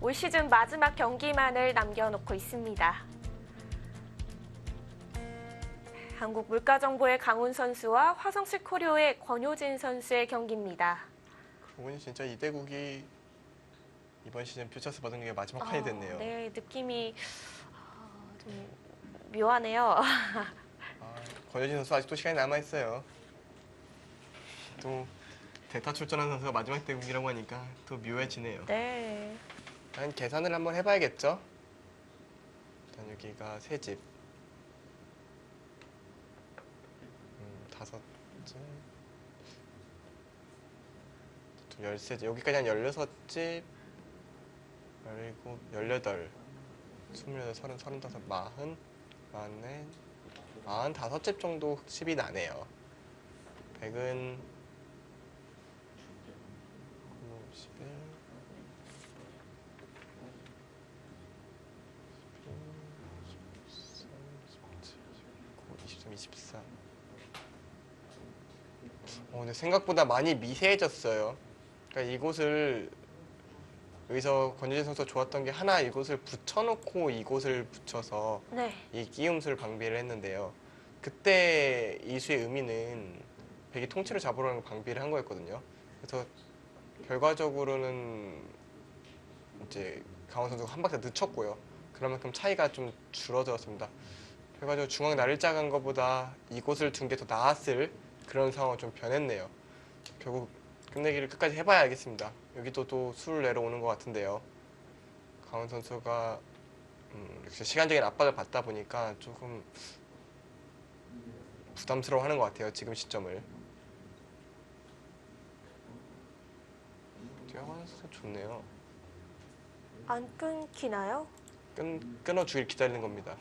올 시즌 마지막 경기만을 남겨놓고 있습니다. 한국 물가정보의 강훈 선수와 화성식 코리오의 권효진 선수의 경기입니다. 그러고 보니 진짜 이 대국이 이번 시즌 퓨처스 바둑리그의 마지막 판이 됐네요. 네, 느낌이 좀 묘하네요. 권효진 선수 아직도 시간이 남아있어요. 또 대타 출전한 선수가 마지막 대국이라고 하니까 더 묘해지네요. 네. 일단 계산을 한번 해봐야겠죠. 일단 여기가 3집, 5집, 13집, 여기까지 한 16집, 17, 18, 28, 30, 35, 40, 44, 45집 정도 칩이 나네요. 100은 11, 23, 24. 근데 생각보다 많이 미세해졌어요. 그러니까 이곳을 여기서 권유진 선수가 좋았던 게 하나 이곳을 붙여놓고 이곳을 붙여서 네. 이 끼움수를 방비를 했는데요. 그때 이수의 의미는 백이 통째로 잡으라는 방비를 한 거였거든요. 그래서 결과적으로는 이제 강원 선수가 한 박자 늦췄고요. 그만큼 차이가 좀 줄어들었습니다. 결과적으로 중앙 나를 짜간 것보다 이곳을 둔 게 더 나았을 그런 상황으로 좀 변했네요. 결국 끝내기를 끝까지 해봐야 알겠습니다. 여기도 또 수를 내려오는 것 같은데요. 강원 선수가 역시 시간적인 압박을 받다 보니까 조금 부담스러워하는 것 같아요. 지금 시점을. 뛰어가는 선수 좋네요. 안 끊기나요? 끊어주길 기다리는 겁니다.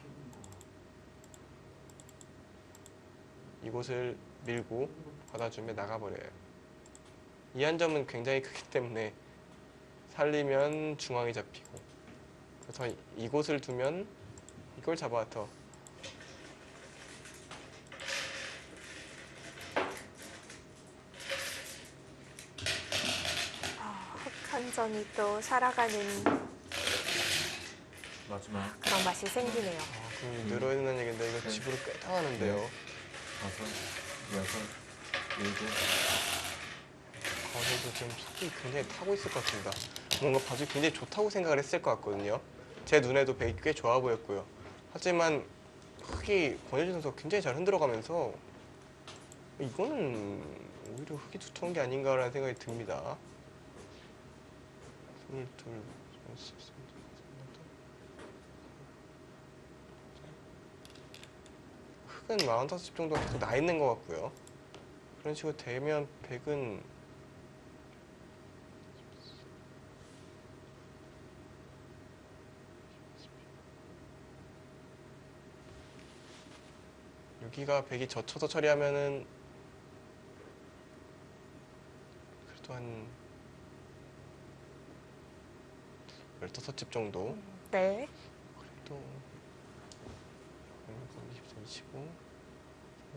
이곳을 밀고 받아주며 나가버려요. 이 한 점은 굉장히 크기 때문에 살리면 중앙이 잡히고, 그래서 이곳을 두면 이걸 잡아 더. 흑한전이 또 살아가는 마지막 그런 맛이 생기네요. 그럼 늘어있는 얘기인데 이거 집으로 꽤 당하는데요. 5, 6, 7. 강원선수 지금 속이 굉장히 타고 있을 것 같습니다. 뭔가 봐주 굉장히 좋다고 생각을 했을 것 같거든요. 제 눈에도 백이 꽤 좋아 보였고요. 하지만 흑이 권효진 선수가 굉장히 잘 흔들어가면서 이거는 오히려 흑이 두터운 게 아닌가라는 생각이 듭니다. 22, 13, 최근 45집 정도가 계속 나 있는 것 같고요. 그런 식으로 되면 백은 여기가 백이 젖혀서 처리하면은 그래도 한 15집 정도. 네. 또 24, 25,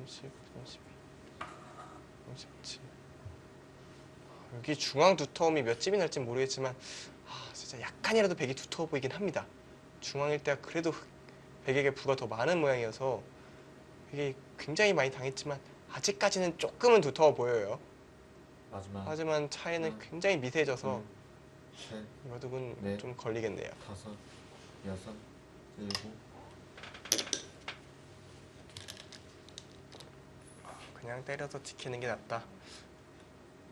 30, 32, 37. 여기 중앙 두터움이 몇 집이 날지 모르겠지만 진짜 약간이라도 백이 두터워 보이긴 합니다. 중앙일 때가 그래도 백에게 부가 더 많은 모양이어서 백이 굉장히 많이 당했지만 아직까지는 조금은 두터워 보여요. 마지막 하지만 차이는 하나, 굉장히 미세져서 셋, 이 바둑은 넷. 좀 걸리겠네요. 다섯, 여섯, 일곱. 그냥 때려서 지키는 게 낫다.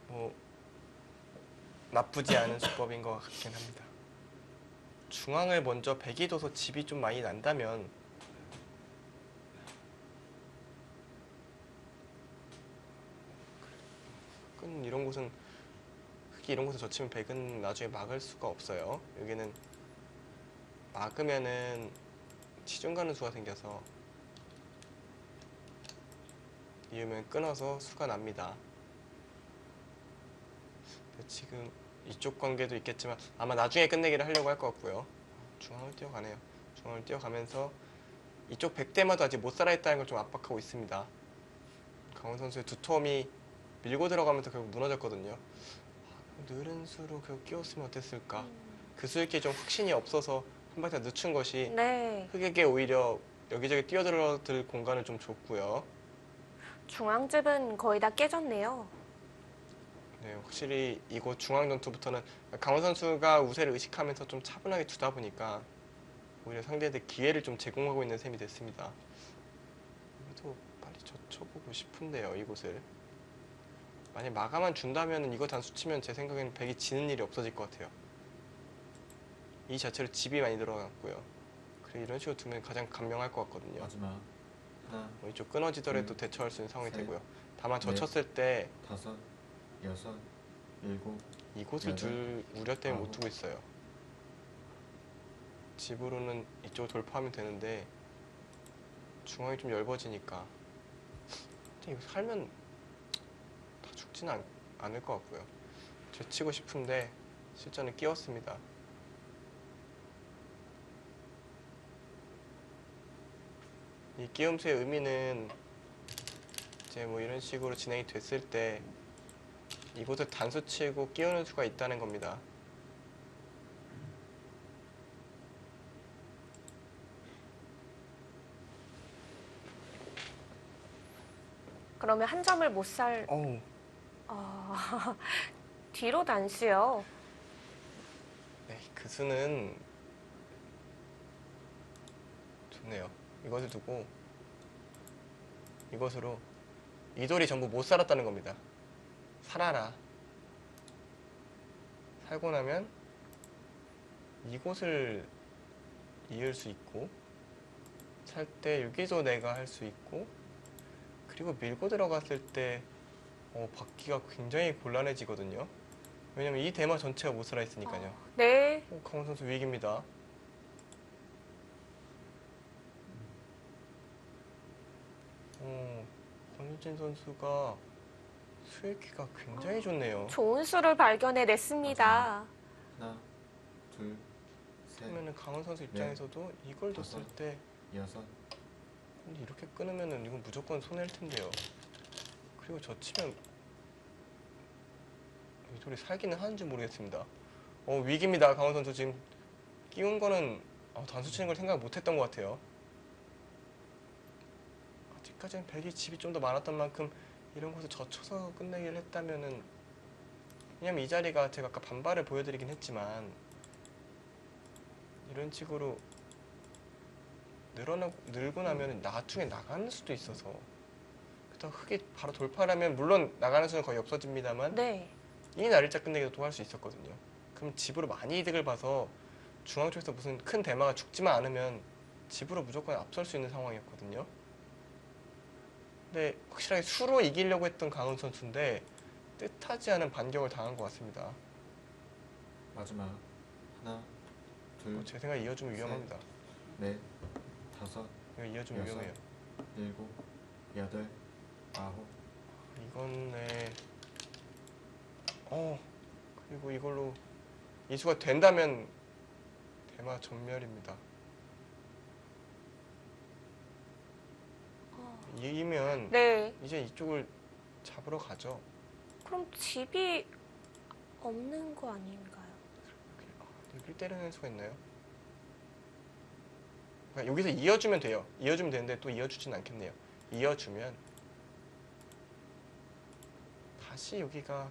뭐 나쁘지 않은 수법인 것 같긴 합니다. 중앙을 먼저 백이 둬서 집이 좀 많이 난다면 끈 이런 곳은 흙이 이런 곳에 젖히면 백은 나중에 막을 수가 없어요. 여기는 막으면은 치중 가는 수가 생겨서 이으면 끊어서 수가 납니다. 지금 이쪽 관계도 있겠지만 아마 나중에 끝내기를 하려고 할 것 같고요. 중앙을 뛰어가네요. 중앙을 뛰어가면서 이쪽 백대마도 아직 못 살아있다는 걸 좀 압박하고 있습니다. 강원 선수의 두터움이 밀고 들어가면서 결국 무너졌거든요. 느른 수로 결국 끼웠으면 어땠을까. 그 수익에 좀 확신이 없어서 한 발짝 늦춘 것이 네. 흑에게 오히려 여기저기 뛰어들어들 공간을 좀 줬고요. 중앙집은 거의 다 깨졌네요. 네, 확실히 이곳 중앙 전투부터는 강원 선수가 우세를 의식하면서 좀 차분하게 두다 보니까 오히려 상대한테 기회를 좀 제공하고 있는 셈이 됐습니다. 그래도 빨리 젖혀보고 싶은데요, 이곳을. 만약 마감만 준다면 이거 단수 치면 제 생각에는 백이 지는 일이 없어질 것 같아요. 이 자체로 집이 많이 들어갔고요. 그래 이런 식으로 두면 가장 간명할 것 같거든요. 마지막 하나, 뭐 이쪽 끊어지더라도 둘, 대처할 수 있는 상황이 셋, 되고요. 다만 넷. 젖혔을 때 다섯, 여섯, 일곱. 이곳을 둘 우려 때문에 못 두고 있어요. 집으로는 이쪽을 돌파하면 되는데 중앙이 좀 얇아지니까 근데 이거 살면 다 죽지는 않을 것 같고요. 제치고 싶은데 실전은 끼웠습니다. 이 끼움수의 의미는 이제 뭐 이런 식으로 진행이 됐을 때 이곳을 단수 치고 끼우는 수가 있다는 겁니다. 그러면 한 점을 못 살, 어우, 뒤로 단수요. 네, 그 수는 좋네요. 이것을 두고 이것으로 이 돌이 전부 못 살았다는 겁니다. 살아라. 살고 나면 이곳을 이을 수 있고 살 때 여기서 내가 할 수 있고 그리고 밀고 들어갔을 때 받기가 굉장히 곤란해지거든요. 왜냐면 이 대마 전체가 못 살아 있으니까요. 네. 강원 선수 위기입니다. 권유진 선수가 수익기가 굉장히 좋네요. 좋은 수를 발견해냈습니다. 하나, 둘, 셋, 그러면은 강원 선수 입장에서도 이걸 뒀을 다섯. 때 여섯. 근데 이렇게 끊으면은 이건 무조건 손해일 텐데요. 그리고 저 치면 이 돌이 살기는 하는지 모르겠습니다. 위기입니다. 강원 선수 지금 끼운 거는 단수 치는 걸 생각 못했던 것 같아요. 아직까지는 백이 집이 좀 더 많았던 만큼 이런 곳을 젖혀서 끝내기를 했다면은 왜냐면 이 자리가 제가 아까 반발을 보여드리긴 했지만 이런 식으로 늘고 나면 나중에 나가는 수도 있어서 그렇다고 흙이 바로 돌파를 하면 물론 나가는 수는 거의 없어집니다만 네. 이 날일자 끝내기도 또 할 수 있었거든요. 그럼 집으로 많이 이득을 봐서 중앙 쪽에서 무슨 큰 대마가 죽지만 않으면 집으로 무조건 앞설 수 있는 상황이었거든요. 근데 확실하게 수로 이기려고 했던 강훈 선수인데 뜻하지 않은 반격을 당한 것 같습니다. 마지막 하나, 둘, 제 생각에 이어주면 위험합니다. 넷, 다섯, 이거 이어주면 여섯. 위험해요. 일곱, 여덟, 아홉. 이건 네. 그리고 이걸로 이수가 된다면 대마 전멸입니다. 이기면 네. 이제 이쪽을 잡으러 가죠. 그럼 집이 없는 거 아닌가요? 여기를 때려낼 수가 있나요? 그러니까 여기서 이어주면 돼요. 이어주면 되는데 또 이어주진 않겠네요. 이어주면 다시 여기가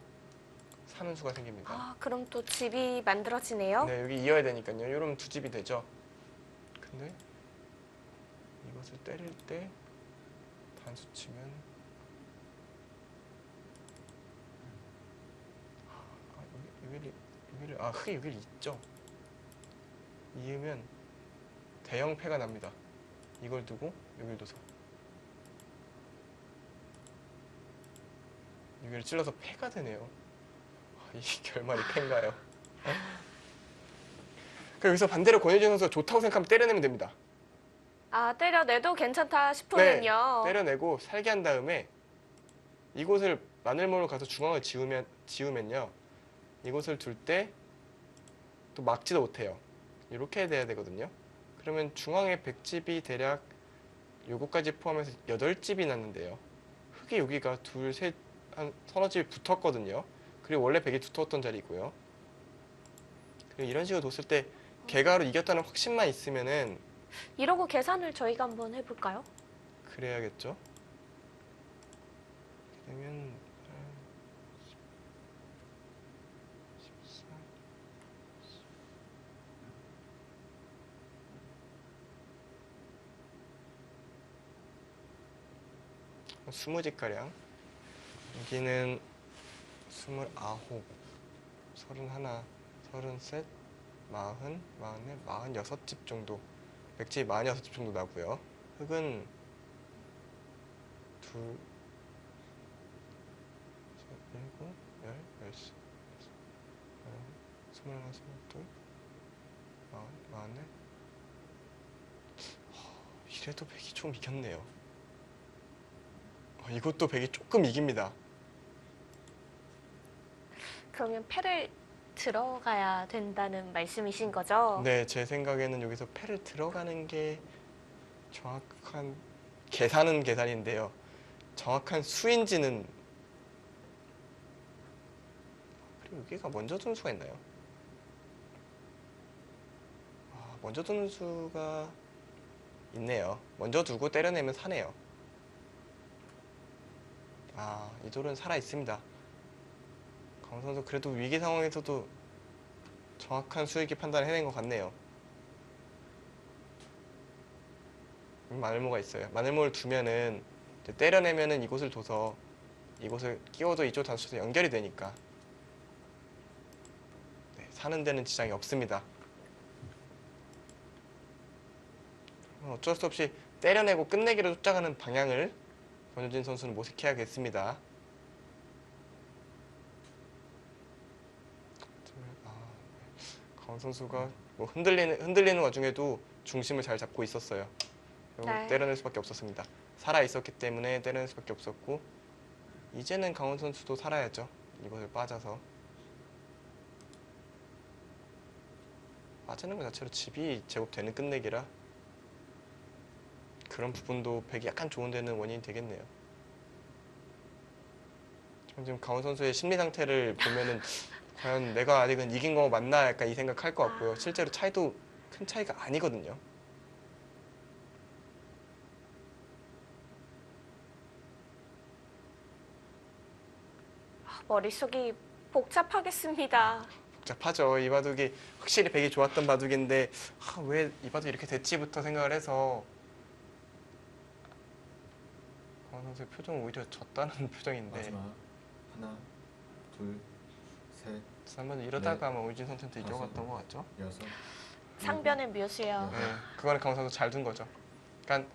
사는 수가 생깁니다. 아, 그럼 또 집이 만들어지네요? 네, 여기 이어야 되니까요. 이러면 두 집이 되죠. 근데 이것을 때릴 때 단수 치면 여기를 흙이 여기를 있죠. 이으면 대형 패가 납니다. 이걸 두고 여기를 둬서 여기를 찔러서 패가 되네요. 이 결말이 패인가요? 여기서 반대로 권효진 선수가 좋다고 생각하면 때려내면 됩니다. 아, 때려내도 괜찮다 싶으면요. 때려내고 살게 한 다음에 이곳을 마늘모로 가서 중앙을 지우면요. 이곳을 둘 때 또 막지도 못해요. 이렇게 돼야 되거든요. 그러면 중앙에 100집이 대략 요거까지 포함해서 8집이 났는데요. 흙이 여기가 둘, 셋, 한 서너 집이 붙었거든요. 그리고 원래 100이 두터웠던 자리고요. 그리고 이런 식으로 뒀을 때 개가로 이겼다는 확신만 있으면은 이러고 계산을 저희가 한번 해볼까요? 그래야겠죠. 그러면 14, 20집 가량. 여기는 29, 31, 33, 40, 44, 46집 정도, 100집 46집 정도 나고요. 흙은 둘, 셋, 일곱, 열, 열세, 스물하나, 스물둘, 마흔네. 이래도 100이 좀 이겼네요. 이것도 100이 조금 이깁니다. 그러면 패를 들어가야 된다는 말씀이신 거죠? 네, 제 생각에는 여기서 패를 들어가는 게 정확한 계산은 계산인데요. 정확한 수인지는, 그리고 여기가 먼저 둔 수가 있나요? 먼저 둔 수가 있네요. 먼저 두고 때려내면 사네요. 이 돌은 살아 있습니다. 강 선수 그래도 위기 상황에서도 정확한 수익의 판단을 해낸 것 같네요. 마늘모가 있어요. 마늘모를 두면은 이제 때려내면은 이곳을 둬서 이곳을 끼워도 이쪽 단수에서 연결이 되니까 사는 데는 지장이 없습니다. 어쩔 수 없이 때려내고 끝내기로 쫓아가는 방향을 권효진 선수는 모색해야겠습니다. 강원 선수가 뭐 흔들리는 와중에도 중심을 잘 잡고 있었어요. 네. 때려낼 수밖에 없었습니다. 살아 있었기 때문에 때려낼 수밖에 없었고, 이제는 강원 선수도 살아야죠. 이것을 빠져서 빠지는 것 자체로 집이 제곱되는 끝내기라 그런 부분도 100이 약간 좋은 데는 원인이 되겠네요. 지금 강원 선수의 심리 상태를 보면은 과연 내가 아직은 이긴 거 맞나 약간 이 생각할 것 같고요. 실제로 차이도 큰 차이가 아니거든요. 머릿속이 복잡하겠습니다. 복잡하죠. 이 바둑이 확실히 100이 좋았던 바둑인데 왜 이 바둑이 이렇게 됐지부터 생각을 해서 강원 선수의 표정은 오히려 졌다는 표정인데 마지막 하나, 둘, 셋, 한번 이러다가 네. 아마 오유진 선수한테 이겨갔던 것 같죠? 여섯, 상변의 묘수요. 네, 그거는 강원 선수 잘 둔 거죠. 그러니까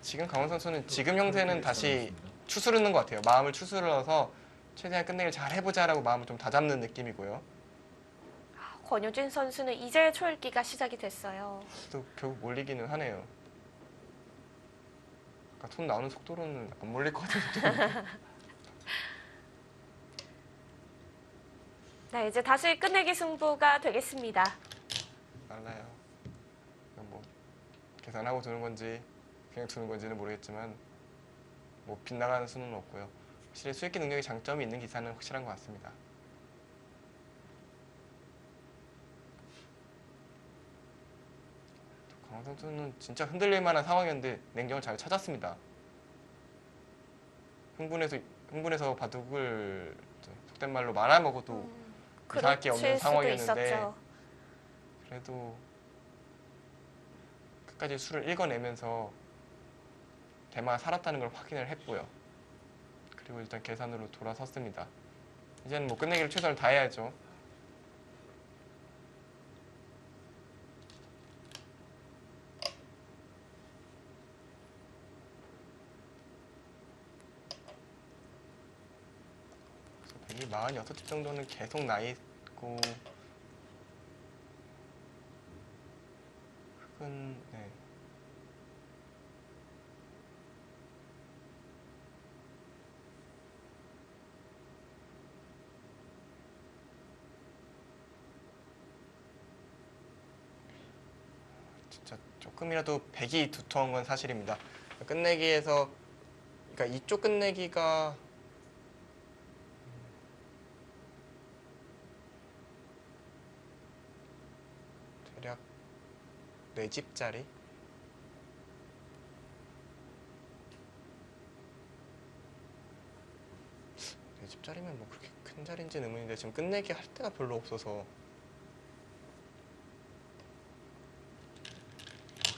지금 강원 선수는 지금 형태는 다시 추스르는 것 같아요. 마음을 추스러서 최대한 끝내기를 잘 해보자라고 마음을 좀 다잡는 느낌이고요. 권효진 선수는 이제 초읽기가 시작이 됐어요. 또 결국 몰리기는 하네요. 아까 손 나오는 속도로는 안 몰릴 것 같은 속도인데. 네, 이제 다시 끝내기 승부가 되겠습니다. 달라요. 뭐 계산하고 두는 건지 그냥 두는 건지는 모르겠지만 뭐 빗나가는 수는 없고요. 확실히 수익기 능력이 장점이 있는 기사는 확실한 것 같습니다. 강원 선수는 진짜 흔들릴 만한 상황이었는데 냉정을 잘 찾았습니다. 흥분해서 바둑을 속된 말로 말아먹어도 이상할 게 없는 그칠 수도 상황이었는데 있었죠. 그래도 끝까지 수를 읽어내면서 대마가 살았다는 걸 확인을 했고요. 그리고 일단 계산으로 돌아섰습니다. 이제는 뭐 끝내기를 최선을 다해야죠. 그래서 146집 정도는 계속 나 있고 흑은 네. 진짜 조금이라도 백이 두터운 건 사실입니다. 끝내기에서 그러니까 이쪽 끝내기가 대략 4집짜리? 4집짜리면 뭐 그렇게 큰 자리인지는 의문인데 지금 끝내기 할 데가 별로 없어서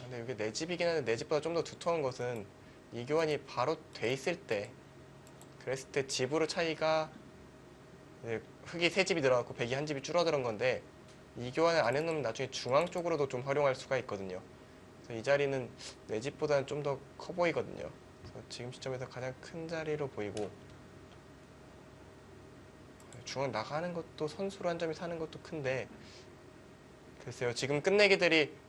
근데 이게 4집이긴 한데 4집보다 좀 더 두터운 것은 이 교환이 바로 돼 있을 때 그랬을 때 집으로 차이가 이제 흑이 3집이 들어갔고 백이 1집이 줄어드는 건데 이 교환을 안 해놓으면 나중에 중앙 쪽으로도 좀 활용할 수가 있거든요. 그래서 이 자리는 4집보다는 좀 더 커 보이거든요. 그래서 지금 시점에서 가장 큰 자리로 보이고 중앙 나가는 것도 선수로 한 점이 사는 것도 큰데 글쎄요. 지금 끝내기들이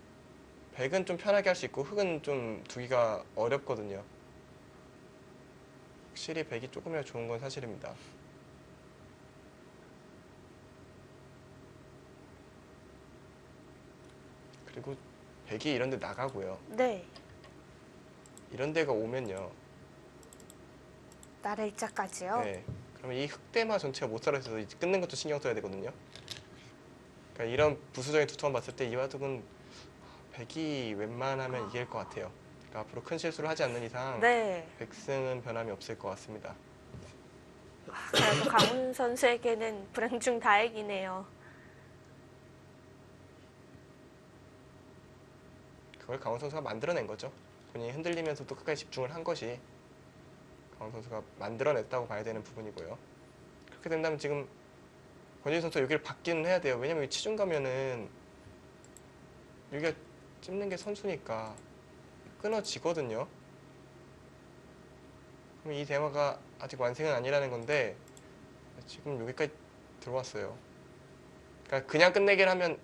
백은 좀 편하게 할 수 있고 흑은 좀 두기가 어렵거든요. 확실히 백이 조금이라도 좋은 건 사실입니다. 그리고 백이 이런 데 나가고요. 네, 이런 데가 오면요. 나래일자까지요. 네. 그러면 이 흑대마 전체가 못 살아서 이제 끊는 것도 신경 써야 되거든요. 그러니까 이런 부수적인 두터움 봤을 때 이 바둑은 백이 웬만하면 이길 것 같아요. 그러니까 앞으로 큰 실수를 하지 않는 이상 네, 백승은 변함이 없을 것 같습니다. 그래도 강훈 선수에게는 불행 중 다행이네요. 그걸 강원 선수가 만들어낸 거죠. 본인이 흔들리면서도 끝까지 집중을 한 것이 강원 선수가 만들어냈다고 봐야 되는 부분이고요. 그렇게 된다면 지금 권희준 선수가 여기를 받기는 해야 돼요. 왜냐면 치중 가면은 여기가 찝는 게 선수니까 끊어지거든요. 그럼 이 대화가 아직 완성은 아니라는 건데 지금 여기까지 들어왔어요. 그러니까 그냥 끝내기를 하면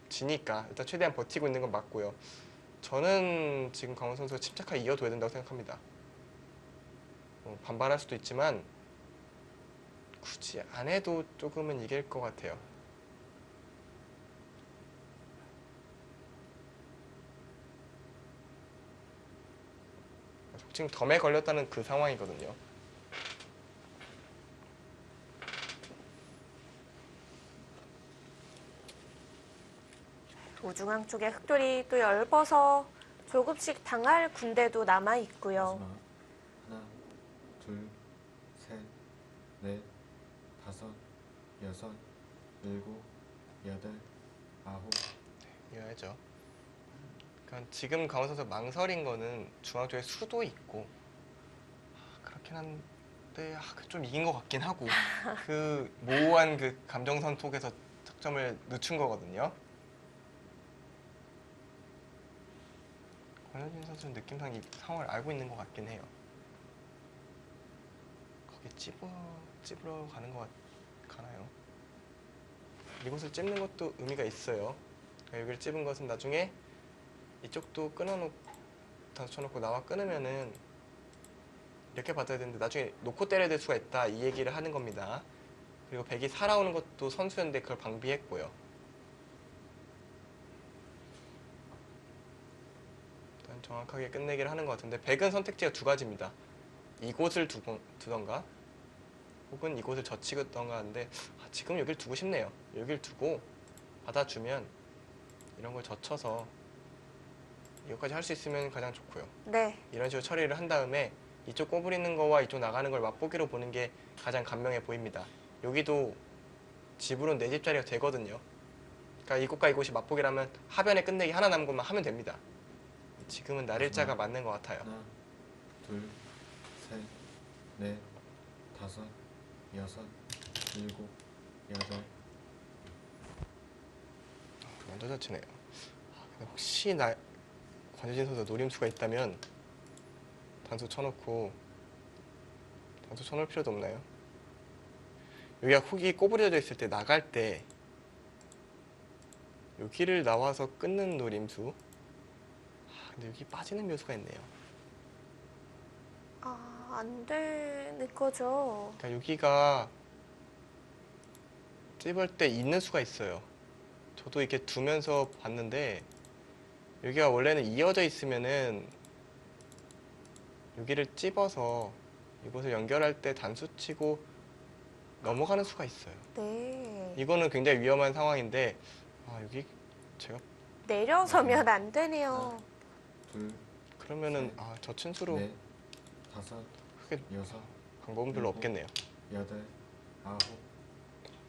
지니까 일단 최대한 버티고 있는 건 맞고요. 저는 지금 강원 선수가 침착하게 이어둬야 된다고 생각합니다. 반발할 수도 있지만 굳이 안 해도 조금은 이길 것 같아요. 지금 덤에 걸렸다는 그 상황이거든요. 도중앙 쪽에 흑돌이 또 엷어서 조금씩 당할 군대도 남아 있고요. 마지막 하나, 둘, 셋, 넷, 다섯, 여섯, 일곱, 여덟, 아홉. 이어야죠. 그러니까 지금 강원 선수 망설인 거는 중앙 쪽에 수도 있고 그렇긴 한데 좀 이긴 것 같긴 하고 그 모호한 그 감정선 속에서 득점을 늦춘 거거든요. 권효진 선수는 느낌상 이 상황을 알고 있는 것 같긴 해요. 거기 찝으러 가는 것 가나요? 이곳을 찝는 것도 의미가 있어요. 그러니까 여기를 찝은 것은 나중에 이쪽도 단수 쳐놓고 나와 끊으면은 이렇게 받아야 되는데 나중에 놓고 때려야 될 수가 있다, 이 얘기를 하는 겁니다. 그리고 백이 살아오는 것도 선수였는데 그걸 방비했고요. 일단 정확하게 끝내기를 하는 것 같은데 백은 선택지가 두 가지입니다. 이곳을 두던가 혹은 이곳을 젖히던가 하는데 지금 여길 두고 싶네요. 여길 두고 받아주면 이런 걸 젖혀서 이것까지 할 수 있으면 가장 좋고요. 네. 이런 식으로 처리를 한 다음에 이쪽 꼬부리는 거와 이쪽 나가는 걸 맛보기로 보는 게 가장 간명해 보입니다. 여기도 집으로는 4집 자리가 되거든요. 그러니까 이곳과 이곳이 맛보기라면 하변에 끝내기 하나 남은 것만 하면 됩니다. 지금은 날일자가 맞는 것 같아요. 하나, 둘, 셋, 넷, 다섯, 여섯, 일곱, 여덟. 먼저 젖히네요. 혹시 권효진 선수 노림수가 있다면 단수 쳐놓고 단수 쳐놓을 필요도 없나요? 여기가 훅이 꼬부려져 있을 때 나갈 때 여기를 나와서 끊는 노림수. 근데 여기 빠지는 묘수가 있네요. 안 되는 거죠. 그러니까 여기가 찝을 때 있는 수가 있어요. 저도 이렇게 두면서 봤는데 여기가 원래는 이어져 있으면은 여기를 찝어서 이곳을 연결할 때 단수 치고 넘어가는 수가 있어요. 네. 이거는 굉장히 위험한 상황인데 여기 제가 내려서면 안 되네요. 둘, 그러면은 젖힌 수로 넷, 다섯, 크게 여섯, 방법은 별로 없겠네요. 여덟, 아홉.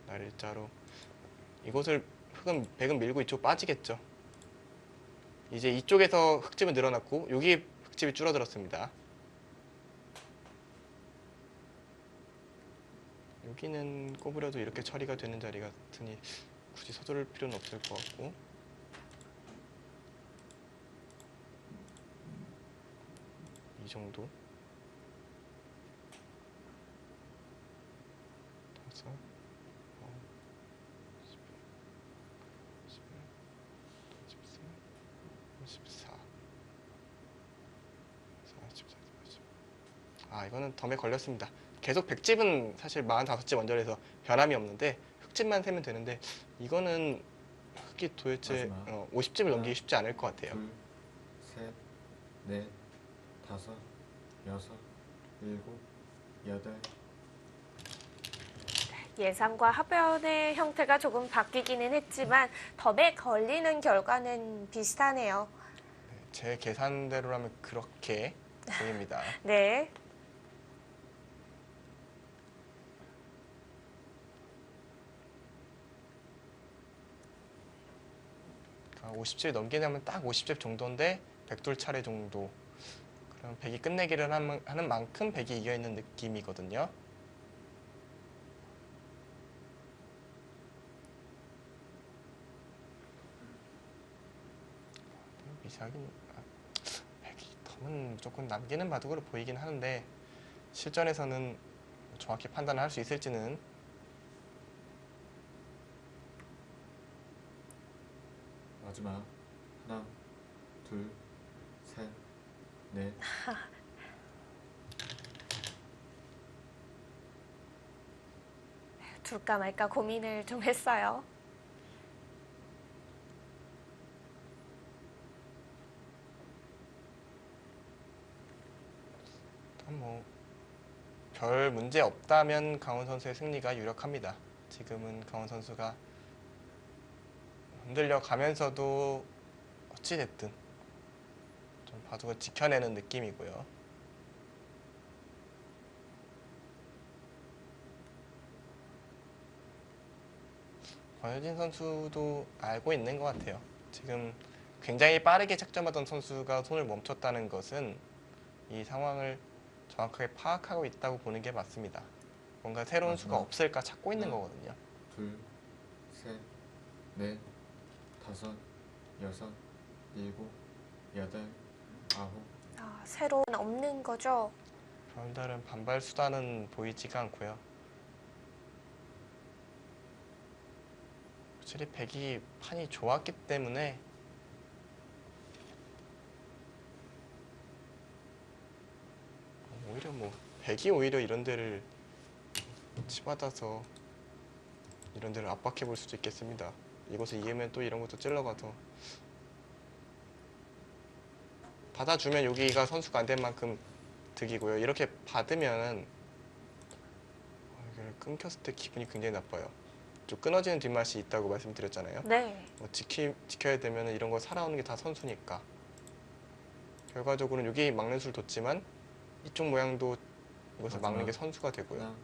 날일자로 이곳을 백은 밀고 이쪽 빠지겠죠. 이제 이쪽에서 흙집은 늘어났고 여기 흙집이 줄어들었습니다. 여기는 꼬부려도 이렇게 처리가 되는 자리 같으니 굳이 서두를 필요는 없을 것 같고 이 정도 다섯 14, 44, 이거는 덤에 걸렸습니다. 계속 백집은 사실 45집 원절에서 변함이 없는데 흑집만 세면 되는데 이거는 흑이 도대체 마지막. 50집을 넘기기 쉽지 않을 것 같아요. 둘, 셋, 넷, 다섯, 여섯, 일곱, 여덟. 예상과 하변의 형태가 조금 바뀌기는 했지만 덤에 걸리는 결과는 비슷하네요. 제 계산대로라면 그렇게 보입니다. 네. 50집 넘기려면 딱 50집 정도인데 백돌 차례 정도. 그럼 백이 끝내기를 하는 만큼 백이 이겨있는 느낌이거든요. 미세하긴 백이 덤은 무조건 남기는 바둑으로 보이긴 하는데 실전에서는 정확히 판단을 할 수 있을지는. 마지막. 하나, 둘, 셋, 넷. 둘까 말까 고민을 좀 했어요. 별 문제 없다면 강원 선수의 승리가 유력합니다. 지금은 강원 선수가 흔들려 가면서도 어찌됐든 좀 바둑을 지켜내는 느낌이고요. 권효진 선수도 알고 있는 것 같아요. 지금 굉장히 빠르게 착점하던 선수가 손을 멈췄다는 것은 이 상황을 정확하게 파악하고 있다고 보는 게 맞습니다. 뭔가 새로운 수가 없을까 찾고 있는 거거든요. 둘, 셋, 넷, 다섯, 여섯, 일곱, 여덟, 아홉, 새로운 없는 거죠. 별다른 반발 수단은 보이지가 않고요. 확실히 백이 판이 좋았기 때문에 오히려 뭐 백이 오히려 이런 데를 치받아서 이런 데를 압박해 볼 수도 있겠습니다. 이곳을 이으면 또 이런 것도 찔러가서 받아주면 여기가 선수가 안 된 만큼 득이고요. 이렇게 받으면 이걸 끊겼을 때 기분이 굉장히 나빠요. 좀 끊어지는 뒷맛이 있다고 말씀드렸잖아요. 네. 뭐 지켜야 되면 이런 거 살아오는 게 다 선수니까. 결과적으로는 여기 막는 수를 뒀지만 이쪽 모양도 이것을 막는 게 선수가 되고요. 하나,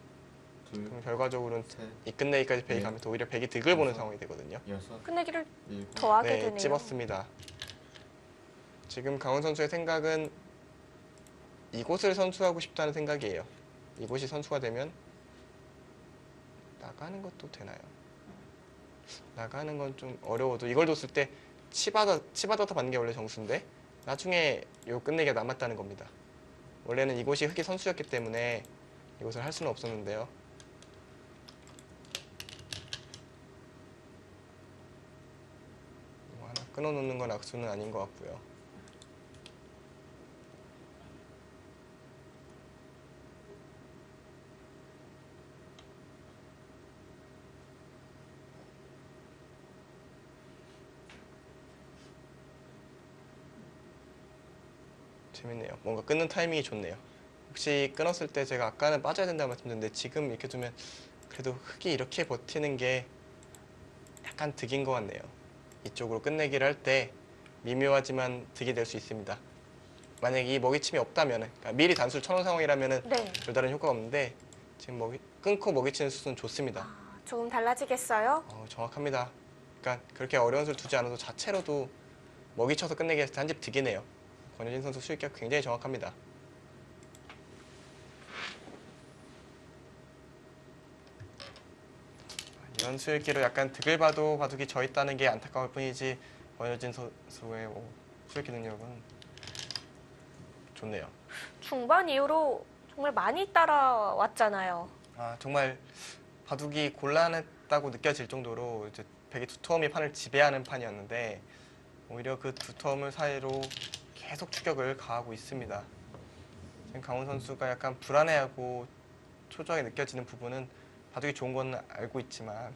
둘, 그럼 결과적으로는 셋, 이 끝내기까지 백이 네. 가면서 오히려 백이 득을 보는 다섯, 상황이 되거든요. 여섯, 끝내기를 일곱, 더하게 네, 되네요. 찝었습니다. 지금 강원 선수의 생각은 이곳을 선수하고 싶다는 생각이에요. 이곳이 선수가 되면 나가는 것도 되나요? 나가는 건 좀 어려워도 이걸 뒀을 때 치받아서 받는 게 원래 정수인데 나중에 요 끝내기가 남았다는 겁니다. 원래는 이곳이 흑이 선수였기 때문에 이곳을 할 수는 없었는데요. 이거 하나 끊어놓는 건 악수는 아닌 것 같고요. 재밌네요. 뭔가 끊는 타이밍이 좋네요. 혹시 끊었을 때 제가 아까는 빠져야 된다고 말씀드렸는데 지금 이렇게 두면 그래도 흑이 이렇게 버티는 게 약간 득인 것 같네요. 이쪽으로 끝내기를 할 때 미묘하지만 득이 될 수 있습니다. 만약에 이 먹이침이 없다면 그러니까 미리 단수를 쳐놓은 상황이라면 네. 별다른 효과가 없는데 지금 끊고 먹이치는 수는 좋습니다. 조금 달라지겠어요? 정확합니다. 그러니까 그렇게 어려운 수를 두지 않아도 자체로도 먹이쳐서 끝내기 했을 때 한 집 득이네요. 권효진 선수 수익기가 굉장히 정확합니다. 이런 수익기로 약간 득을 봐도 바둑이 져 있다는 게 안타까울 뿐이지 권효진 선수의 수익기 능력은 좋네요. 중반 이후로 정말 많이 따라왔잖아요. 정말 바둑이 곤란했다고 느껴질 정도로 이제 백이 두터움이 판을 지배하는 판이었는데 오히려 그 두터움을 사이로 계속 추격을 가하고 있습니다. 지금 강훈 선수가 약간 불안해하고 초조하게 느껴지는 부분은 바둑이 좋은 건 알고 있지만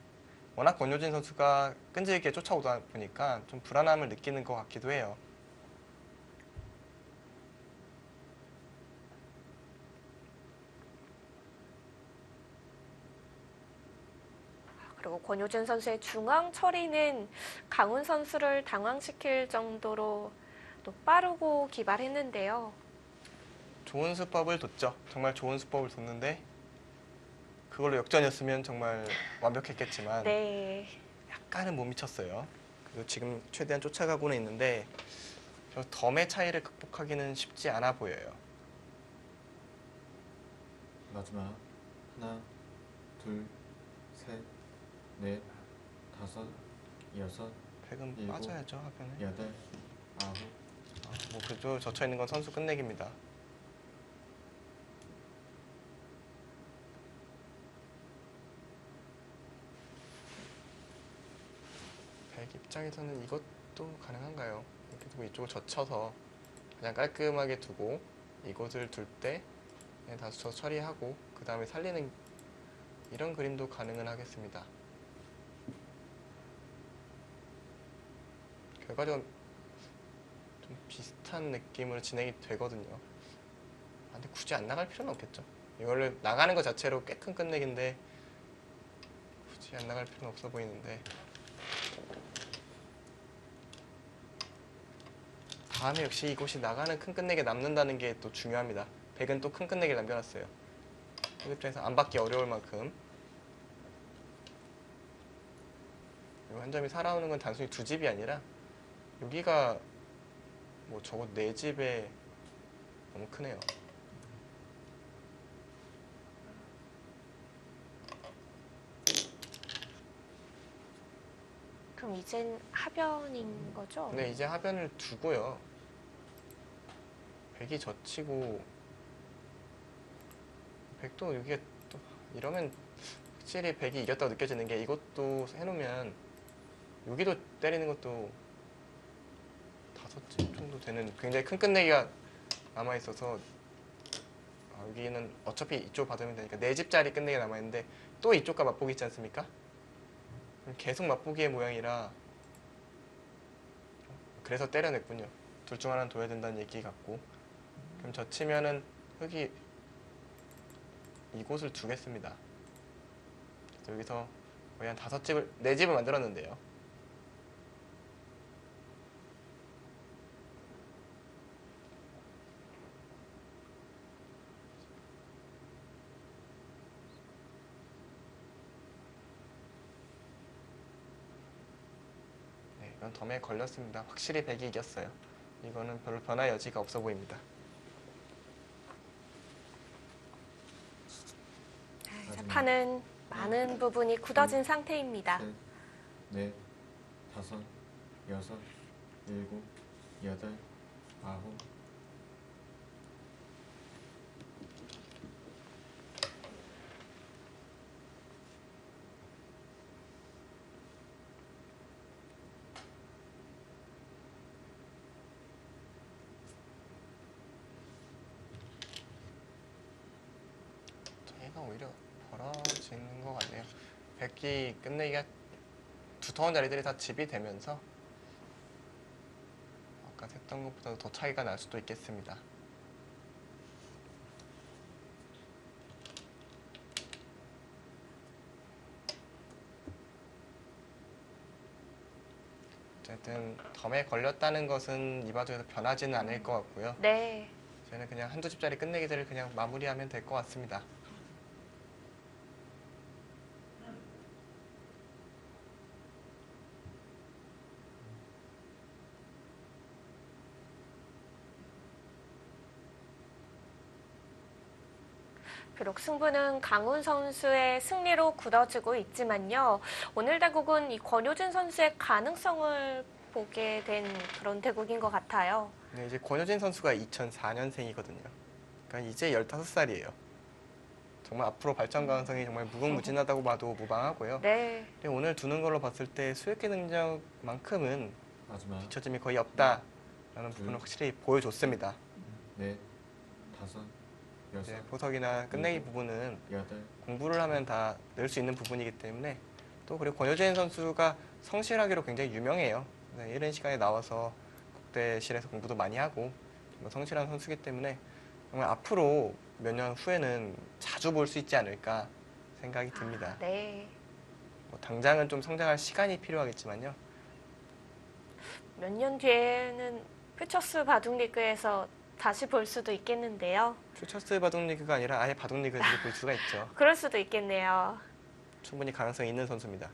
워낙 권효진 선수가 끈질기게 쫓아오다 보니까 좀 불안함을 느끼는 것 같기도 해요. 그리고 권효진 선수의 중앙 처리는 강훈 선수를 당황시킬 정도로 또 빠르고 기발했는데요. 좋은 수법을 뒀죠. 정말 좋은 수법을 뒀는데 그걸로 역전이었으면 정말 완벽했겠지만 네. 약간은 못 미쳤어요. 그리고 지금 최대한 쫓아가고는 있는데 저 덤의 차이를 극복하기는 쉽지 않아 보여요. 마지막 하나, 둘, 셋, 넷, 다섯, 여섯, 백은 일곱, 빠져야죠, 하변에. 여덟, 아홉, 뭐 그래도 젖혀 있는 건 선수 끝내기입니다. 백 입장에서는 이것도 가능한가요? 이렇게 두고 이쪽을 젖혀서 그냥 깔끔하게 두고 이곳을 둘 때 다수 처리하고 그 다음에 살리는 이런 그림도 가능은 하겠습니다. 결과적으로 좀 비슷한 느낌으로 진행이 되거든요. 근데 굳이 안 나갈 필요는 없겠죠. 이거를 나가는 것 자체로 꽤 큰 끝내기인데 굳이 안 나갈 필요는 없어 보이는데 다음에 역시 이곳이 나가는 큰 끝내기 남는다는 게 또 중요합니다. 백은 또 큰 끝내기를 남겨놨어요. 이 입장에서 안 받기 어려울 만큼 한 점이 살아오는 건 단순히 두 집이 아니라 여기가 뭐 적어도 네 집에 너무 크네요. 그럼 이젠 하변인 거죠? 네, 이제 하변을 두고요. 백이 젖히고 백도 여기가 또 이러면 확실히 백이 이겼다고 느껴지는 게 이것도 해놓으면 여기도 때리는 것도 5집 정도 되는 굉장히 큰 끝내기가 남아있어서 여기는 어차피 이쪽 받으면 되니까 4집짜리 끝내기가 남아있는데 또 이쪽과 맞보기 있지 않습니까? 그럼 계속 맞보기의 모양이라 그래서 때려냈군요. 둘 중 하나는 둬야 된다는 얘기 같고 그럼 젖히면은 흙이 이곳을 두겠습니다. 그래서 여기서 거의 한 5집을 4집을 만들었는데요. 네, 이건 덤에 걸렸습니다. 확실히 백이 이겼어요. 이거는 별로 변화 여지가 없어 보입니다. 이제 판은 많은 부분이 굳어진 상태입니다. 셋, 넷, 다섯, 여섯, 일곱, 여덟, 아홉. 얘가 오히려 벌어지는 것 같네요. 백기 끝내기가 두터운 자리들이 다 집이 되면서 아까 했던 것보다도 더 차이가 날 수도 있겠습니다. 어쨌든 덤에 걸렸다는 것은 이 바둑에서 변하지는 않을 것 같고요. 네. 저희는 그냥 한두 집짜리 끝내기들을 그냥 마무리하면 될 것 같습니다. 비록 승부는 강훈 선수의 승리로 굳어지고 있지만요. 오늘 대국은 이 권효진 선수의 가능성을 보게 된 그런 대국인 것 같아요. 네, 이제 권효진 선수가 2004년생이거든요. 그러니까 이제 15살이에요. 정말 앞으로 발전 가능성이 정말 무궁무진하다고 봐도 무방하고요. 네. 근데 오늘 두는 걸로 봤을 때 수익기 능력만큼은 마지막 뒤처짐이 거의 없다라는 부분을 확실히 보여줬습니다. 넷, 다섯, 여섯, 이제 보석이나 끝내기 부분은 여덟, 공부를 하면 다 낼 수 있는 부분이기 때문에 또 그리고 권효진 선수가 성실하기로 굉장히 유명해요. 네, 이른 시간에 나와서 국대실에서 공부도 많이 하고 정말 성실한 선수기 때문에 정말 앞으로 몇 년 후에는 자주 볼 수 있지 않을까 생각이 듭니다. 네. 뭐 당장은 좀 성장할 시간이 필요하겠지만요. 몇 년 뒤에는 퓨처스 바둑리그에서 다시 볼 수도 있겠는데요. 퓨처스 바둑리그가 아니라 아예 바둑리그에서 볼 수가 있죠. 그럴 수도 있겠네요. 충분히 가능성이 있는 선수입니다.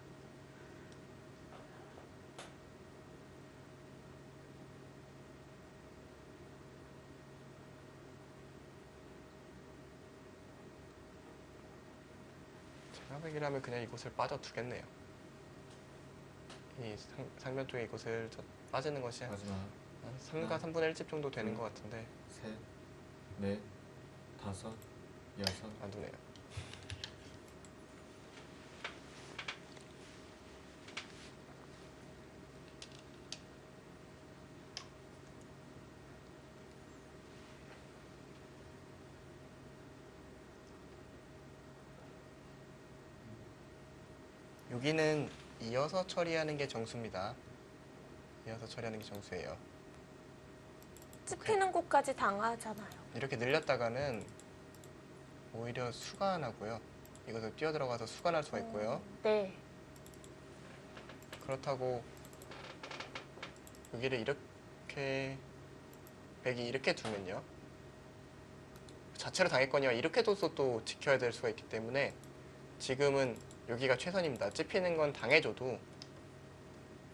제가 보기라면 그냥 이곳을 빠져두겠네요. 이 상면 쪽에 이곳을 빠지는 것이 한 마지막 3과 3분의 1집 정도 되는 것 같은데 셋, 넷, 다섯, 여섯, 안 두네요. 여기는 이어서 처리하는 게 정수입니다. 이어서 처리하는 게 정수예요. 찝히는 곳까지 당하잖아요. 이렇게 늘렸다가는 오히려 수가 나고요. 이것을 뛰어들어가서 수가 날 수가 있고요. 네. 그렇다고 여기를 이렇게 백이 이렇게 두면요. 자체로 당했거니와 이렇게 둬서 또 지켜야 될 수가 있기 때문에 지금은 여기가 최선입니다. 찝히는 건 당해줘도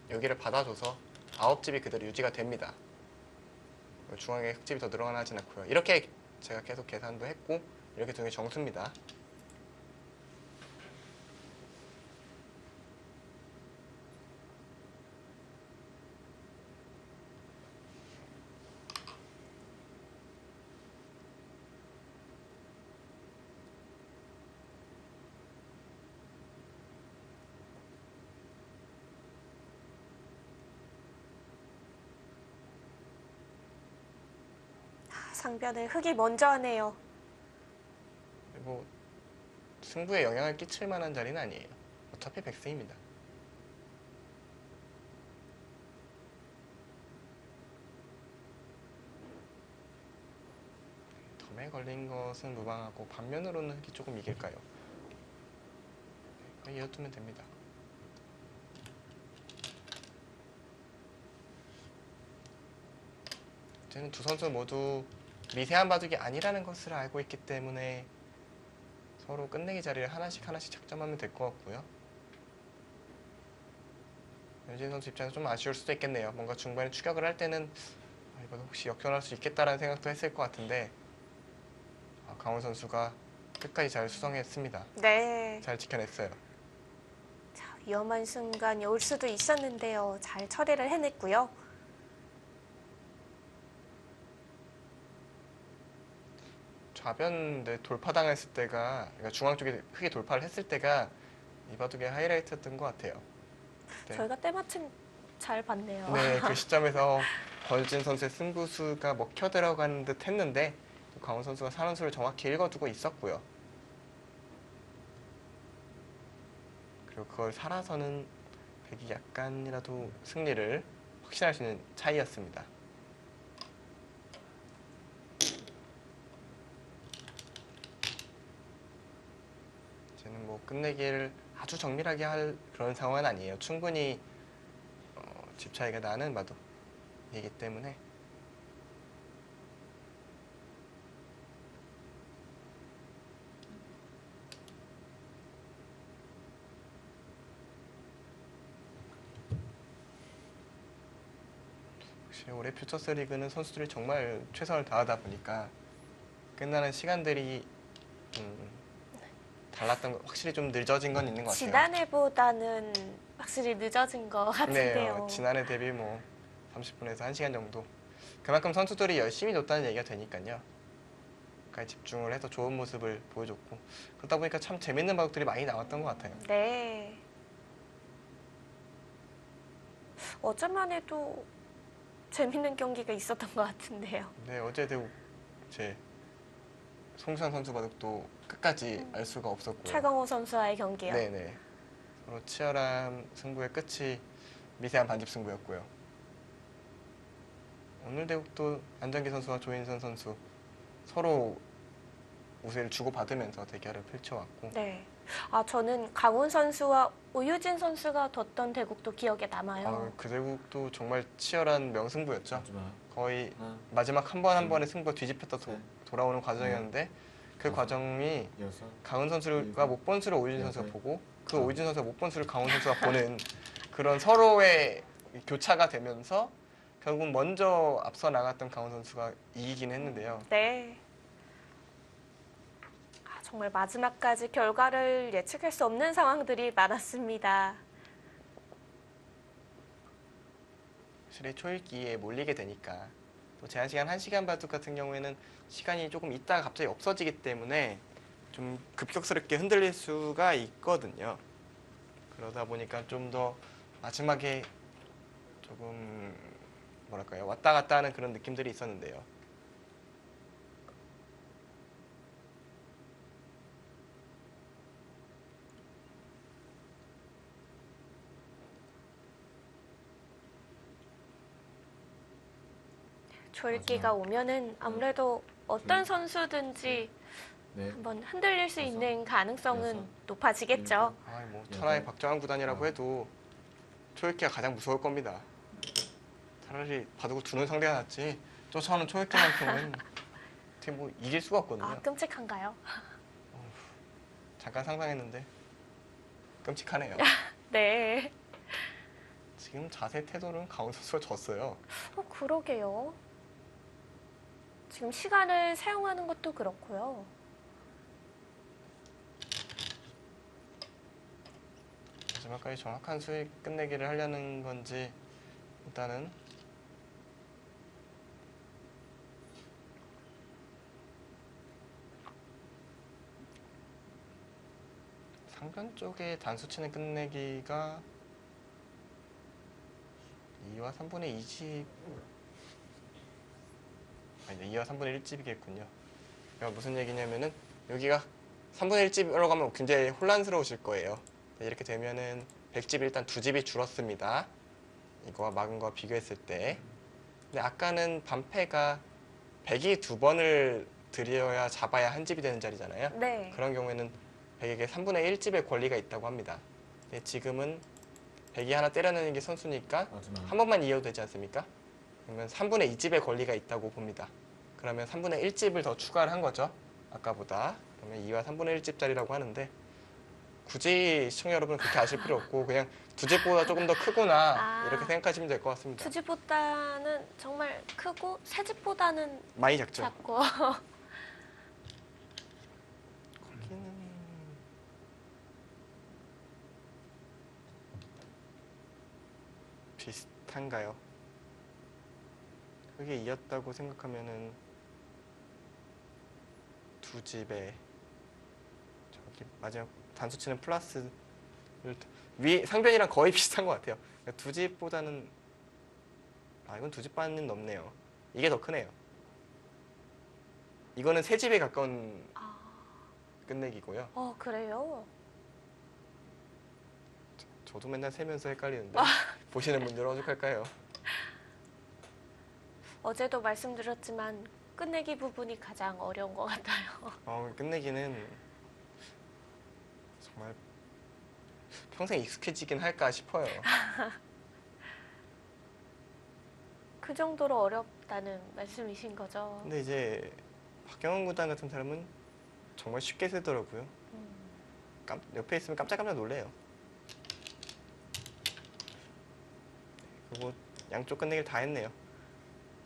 여기를 받아줘서 9집이 그대로 유지가 됩니다. 중앙에 흙집이 더 늘어나진 않고요. 이렇게 제가 계속 계산도 했고 이렇게 두는 게 정수입니다. 상변을 흑이 먼저 하네요. 그리고 승부에 영향을 끼칠 만한 자리는 아니에요. 어차피 백승입니다. 덤에 걸린 것은 무방하고 반면으로는 흑이 조금 이길까요? 네, 이어두면 됩니다. 이제는 두 선수 모두 미세한 바둑이 아니라는 것을 알고 있기 때문에 서로 끝내기 자리를 하나씩 착점하면 될 것 같고요. 윤진 선수 입장에서 좀 아쉬울 수도 있겠네요. 뭔가 중반에 추격을 할 때는 이거 혹시 역전할 수 있겠다라는 생각도 했을 것 같은데 강원 선수가 끝까지 잘 수성했습니다. 네. 잘 지켜냈어요. 자, 위험한 순간이 올 수도 있었는데요. 잘 처리를 해냈고요. 좌변 돌파당했을 때가 그러니까 중앙 쪽에 크게 돌파를 했을 때가 이 바둑의 하이라이트였던 것 같아요. 네. 저희가 때마침 잘 봤네요. 네, 그 시점에서 권유진 선수의 승부수가 먹혀 들어가는 듯 했는데 강원 선수가 산원수를 정확히 읽어두고 있었고요. 그리고 그걸 살아서는 백이 약간이라도 승리를 확신할 수 있는 차이였습니다. 이제는 뭐 끝내기를 아주 정밀하게 할 그런 상황은 아니에요. 충분히 집 차이가 나는 바둑이기 때문에 혹시 올해 퓨처스 리그는 선수들이 정말 최선을 다하다 보니까 끝나는 시간들이 달랐던 거 확실히 좀 늦어진 건 있는 것 같아요. 지난해보다는 확실히 늦어진 것 같은데요. 네, 지난해 대비 뭐 30분에서 1시간 정도. 그만큼 선수들이 열심히 뒀다는 얘기가 되니까요. 까지 집중을 해서 좋은 모습을 보여줬고 그러다 보니까 참 재밌는 바둑들이 많이 나왔던 것 같아요. 네. 어제만 해도 재밌는 경기가 있었던 것 같은데요. 네, 어제도 제 송수환 선수 바둑도 끝까지 알 수가 없었고요. 최강호 선수와의 경기요. 네네. 서로 치열한 승부의 끝이 미세한 반집 승부였고요. 오늘 대국도 안정기 선수와 조인선 선수 서로 우세를 주고받으면서 대결을 펼쳐왔고 네. 저는 강훈 선수와 오유진 선수가 뒀던 대국도 기억에 남아요. 그 대국도 정말 치열한 명승부였죠. 마지막 거의 하나, 마지막 한 번 한 번의 승부가 뒤집혔다 셋, 돌아오는 과정이었는데 그 다섯, 과정이 여섯, 강훈 선수가 일곱, 못 본 수를 오유진 선수가 여덟, 보고 그 아홉. 오유진 선수가 못 본 수를 강훈 선수가 보는 그런 서로의 교차가 되면서 결국 먼저 앞서 나갔던 강훈 선수가 이기긴 했는데요. 네. 정말 마지막까지 결과를 예측할 수 없는 상황들이 많았습니다. 확실히 초읽기에 몰리게 되니까 또 제한 시간 1시간 바둑 같은 경우에는 시간이 조금 있다가 갑자기 없어지기 때문에 좀 급격스럽게 흔들릴 수가 있거든요. 그러다 보니까 좀 더 마지막에 조금 뭐랄까요 왔다 갔다 하는 그런 느낌들이 있었는데요. 조일기가 오면은 아무래도 어떤 선수든지 넷, 한번 흔들릴 수 다섯, 있는 가능성은 여섯, 높아지겠죠. 뭐 네, 천하의 네. 박정환 구단이라고 해도 초읽기가 가장 무서울 겁니다. 차라리 바둑을 두는 상대가 낫지 쫓아오는 초읽기만큼은 어떻게 뭐 이길 수가 없거든요. 끔찍한가요? 잠깐 상상했는데 끔찍하네요. 네. 지금 자세 태도는 강원 선수가 졌어요. 그러게요. 지금 시간을 사용하는 것도 그렇고요. 마지막까지 정확한 수익 끝내기를 하려는 건지 일단은 상변 쪽에 단수 치는 끝내기가 2와 3분의 2집 아니, 2와 3분의 1집이겠군요. 그러니까 무슨 얘기냐면은 여기가 3분의 1집으로 가면 굉장히 혼란스러우실 거예요. 이렇게 되면은 100집이 일단 2집이 줄었습니다. 이거와 막은 거와 비교했을 때. 근데 아까는 반패가 100이 2번을 들여야 잡아야 한 집이 되는 자리잖아요. 네. 그런 경우에는 100에게 3분의 1집의 권리가 있다고 합니다. 근데 지금은 100이 하나 때려내는 게 선수니까 마지막. 한 번만 이어도 되지 않습니까? 그러면 3분의 2집의 권리가 있다고 봅니다. 그러면 3분의 1집을 더 추가를 한 거죠. 아까보다. 그러면 2와 3분의 1집짜리라고 하는데 굳이 시청자 여러분 그렇게 아실 필요 없고 그냥 2집보다 조금 더 크구나 아. 이렇게 생각하시면 될 것 같습니다. 2집보다는 정말 크고 3집보다는 많이 작죠? 작고 거기는 비슷한가요? 그게 이었다고 생각하면은 2집에 저기 마지막 단수치는 플러스를 위 상변이랑 거의 비슷한 것 같아요. 2집보다는 이건 2집반은 넘네요. 이게 더 크네요. 이거는 3집에 가까운 끝내기고요. 그래요? 저도 맨날 세면서 헷갈리는데 보시는 분들은 어떡할까요? 어제도 말씀드렸지만 끝내기 부분이 가장 어려운 것 같아요. 끝내기는 정말 평생 익숙해지긴 할까 싶어요. 그 정도로 어렵다는 말씀이신 거죠? 근데 이제 박경원 구단 같은 사람은 정말 쉽게 쓰더라고요. 옆에 있으면 깜짝깜짝 놀래요. 그리고 양쪽 끝내기를 다 했네요.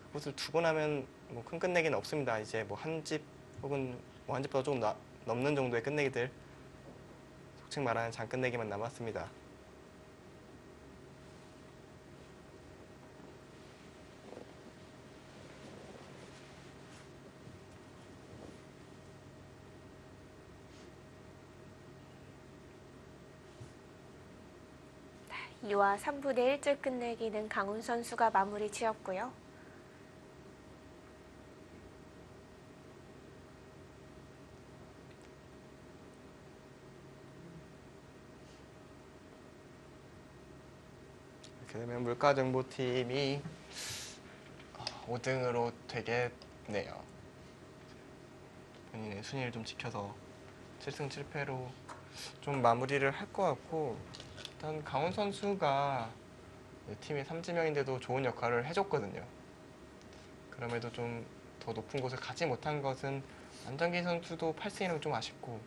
그것을 두고 나면 뭐 큰 끝내기는 없습니다. 이제 뭐 한 집 혹은 뭐 한 집보다 조금 넘는 정도의 끝내기들, 속칭 말하는 장 끝내기만 남았습니다. 네, 2와 3분의 1줄 끝내기는 강훈 선수가 마무리 지었고요. 이렇게 되면 물가정보팀이 5등으로 되겠네요. 본인의 순위를 좀 지켜서 7승 7패로 좀 마무리를 할 것 같고, 일단 강훈 선수가 팀의 3지명인데도 좋은 역할을 해줬거든요. 그럼에도 좀 더 높은 곳을 가지 못한 것은 안정기 선수도 8승이라고 좀 아쉽고,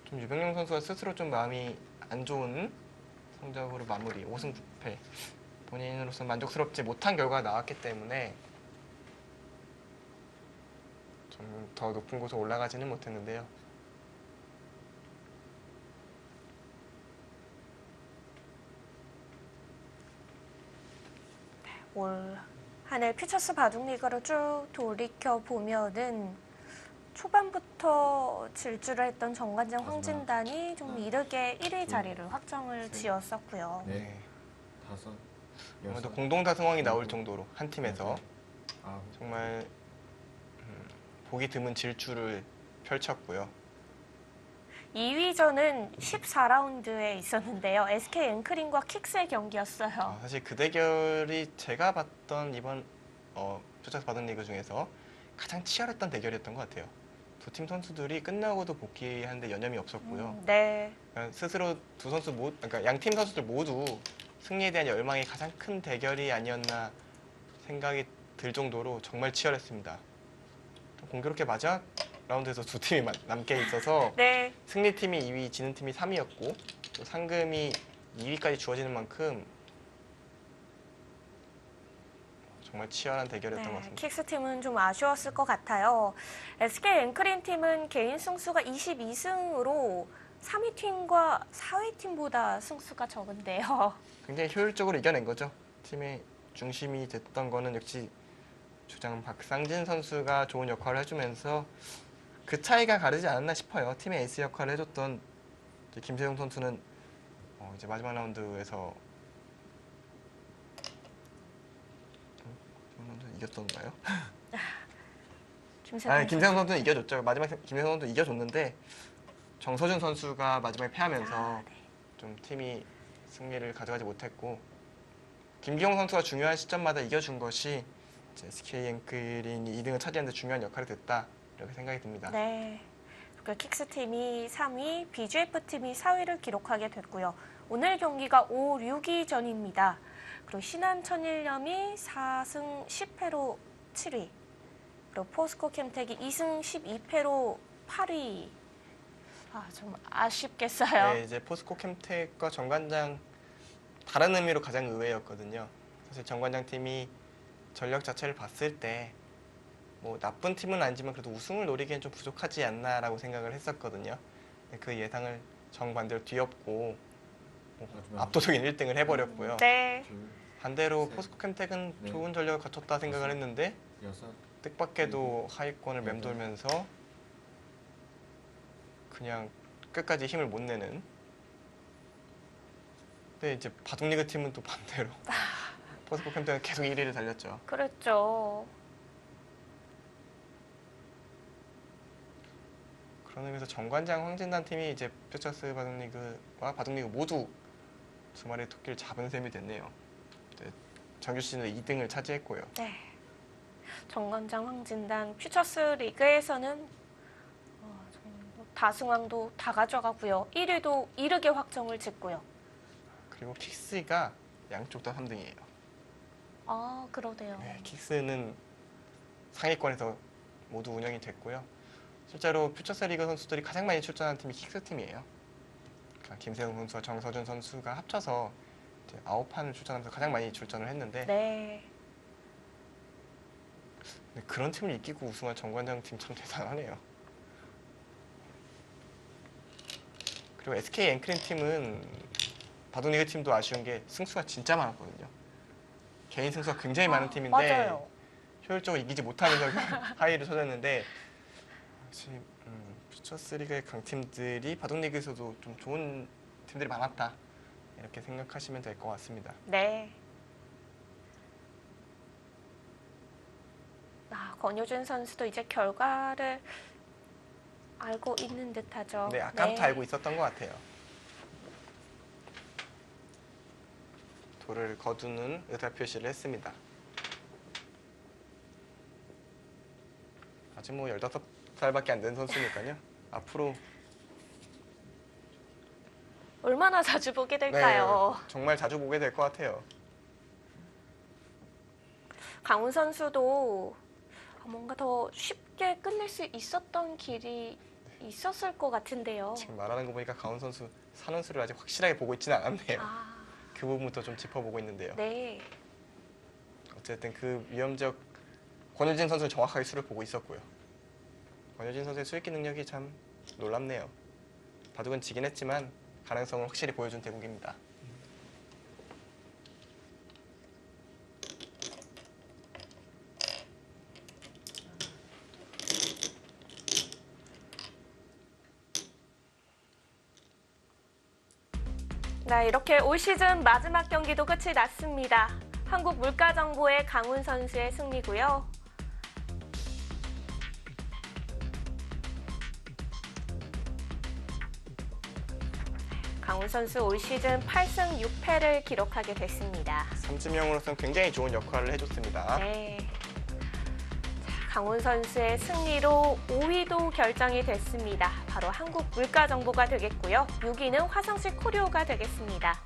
좀 유병용 선수가 스스로 좀 마음이 안 좋은 성적으로 마무리 5승 9패, 본인으로서 만족스럽지 못한 결과가 나왔기 때문에 좀 더 높은 곳에 올라가지는 못했는데요. 올 한 해 퓨처스 바둑리그를 쭉 돌이켜 보면은 초반부터 질주를 했던 정관장 황진단이 좀 이르게 1위 자리를 확정을 지었었고요. 네. 5, 아무래도 6, 공동타 승왕이 나올 정도로 한 팀에서 9, 정말 보기 드문 질주를 펼쳤고요. 2위전은 14라운드에 있었는데요. SK 앵크링과 킥스의 경기였어요. 사실 그 대결이 제가 봤던 이번 퓨처스 바둑리그 중에서 가장 치열했던 대결이었던 것 같아요. 두 팀 선수들이 끝나고도 복귀하는데 여념이 없었고요. 네. 스스로 두 선수 그러니까 양 팀 선수들 모두 승리에 대한 열망이 가장 큰 대결이 아니었나 생각이 들 정도로 정말 치열했습니다. 공교롭게 마지막 라운드에서 두 팀이 남게 있어서 네. 승리팀이 2위, 지는 팀이 3위였고 또 상금이 2위까지 주어지는 만큼 정말 치열한 대결이었던 것 같습니다. 킥스 팀은 좀 아쉬웠을 것 같아요. SK 앵크린 팀은 개인 승수가 22승으로 3위 팀과 4위 팀보다 승수가 적은데요. 굉장히 효율적으로 이겨낸 거죠. 팀의 중심이 됐던 거는 역시 주장 박상진 선수가 좋은 역할을 해주면서 그 차이가 가르지 않았나 싶어요. 팀의 에이스 역할을 해줬던 김세용 선수는 이제 마지막 라운드에서 이겼던가요? 김세동 김세성 선수는 이겨줬죠. 마지막에 김세성 선수 이겨줬는데 정서준 선수가 마지막에 패하면서 아, 네. 좀 팀이 승리를 가져가지 못했고 김기용 선수가 중요한 시점마다 이겨준 것이 이제 SK 앵클린이 2등을 차지하는 데 중요한 역할이 됐다 이렇게 생각이 듭니다. 네. 그러니까 킥스팀이 3위, BGF팀이 4위를 기록하게 됐고요. 오늘 경기가 5, 6위전입니다. 그리고 신한 천일염이 4승 10패로 7위. 그리고 포스코 캠텍이 2승 12패로 8위. 좀 아쉽겠어요. 네, 이제 포스코 캠텍과 정관장 다른 의미로 가장 의외였거든요. 사실 정관장 팀이 전력 자체를 봤을 때 뭐 나쁜 팀은 아니지만 그래도 우승을 노리기엔 좀 부족하지 않나라고 생각을 했었거든요. 그 예상을 정반대로 뒤엎고 마지막 압도적인 1등을 해버렸고요. 네. 둘, 반대로 셋, 포스코 캠텍은 넷, 좋은 전력을 갖췄다 생각을 했는데 여섯, 뜻밖에도 하위권을 맴돌면서 그냥 끝까지 힘을 못 내는. 근데 이제 바둑리그 팀은 또 반대로 포스코 캠텍은 계속 1위를 달렸죠. 그랬죠. 그런 의미에서 정관장 황진단 팀이 이제 퓨처스 바둑리그와 바둑리그 모두 두 마리의 토끼를 잡은 셈이 됐네요. 정규 시즌에 2등을 차지했고요. 네. 정관장 황진단 퓨처스 리그에서는 다승왕도 다 가져가고요. 1위도 이르게 확정을 짓고요. 그리고 킥스가 양쪽 다 3등이에요. 아, 그러네요. 네, 킥스는 상위권에서 모두 운영이 됐고요. 실제로 퓨처스 리그 선수들이 가장 많이 출전한 팀이 킥스 팀이에요. 그러니까 김세웅 선수와 정서준 선수가 합쳐서 이제 9판을 출전하면서 가장 많이 출전을 했는데 네. 근데 그런 팀을 이기고 우승한 정관장 팀 참 대단하네요. 그리고 SK 앵클린 팀은 바둑리그 팀도 아쉬운 게 승수가 진짜 많았거든요. 개인 승수가 굉장히 많은 팀인데 맞아요. 효율적으로 이기지 못하면서 하위를 찾았는데 역시 퓨처스 리그의 강팀들이 바둑리그에서도 좀 좋은 팀들이 많았다 이렇게 생각하시면 될 것 같습니다. 네. 권효준 선수도 이제 결과를 알고 있는 듯하죠. 네, 아까부터 알고 있었던 것 같아요. 돌을 거두는 의사 표시를 했습니다. 아직 뭐 15살밖에 안 된 선수니까요. 앞으로 얼마나 자주 보게 될까요? 네, 정말 자주 보게 될 것 같아요. 강훈 선수도 뭔가 더 쉽게 끝낼 수 있었던 길이 있었을 것 같은데요. 지금 말하는 거 보니까 강훈 선수 사는 수를 아직 확실하게 보고 있지는 않았네요. 아, 그 부분부터 좀 짚어보고 있는데요. 네. 어쨌든 그 위험적 권효진 선수는 정확하게 수를 보고 있었고요. 권효진 선수의 수익기 능력이 참 놀랍네요. 바둑은 지긴 했지만 가능성을 확실히 보여준 대국입니다. 네, 이렇게 올 시즌 마지막 경기도 끝이 났습니다. 한국물가정보의 강훈 선수의 승리고요. 강훈 선수 올 시즌 8승 6패를 기록하게 됐습니다. 삼지명으로서는 굉장히 좋은 역할을 해줬습니다. 네. 강훈 선수의 승리로 5위도 결정이 됐습니다. 바로 한국물가정보가 되겠고요. 6위는 화성시 코리오가 되겠습니다.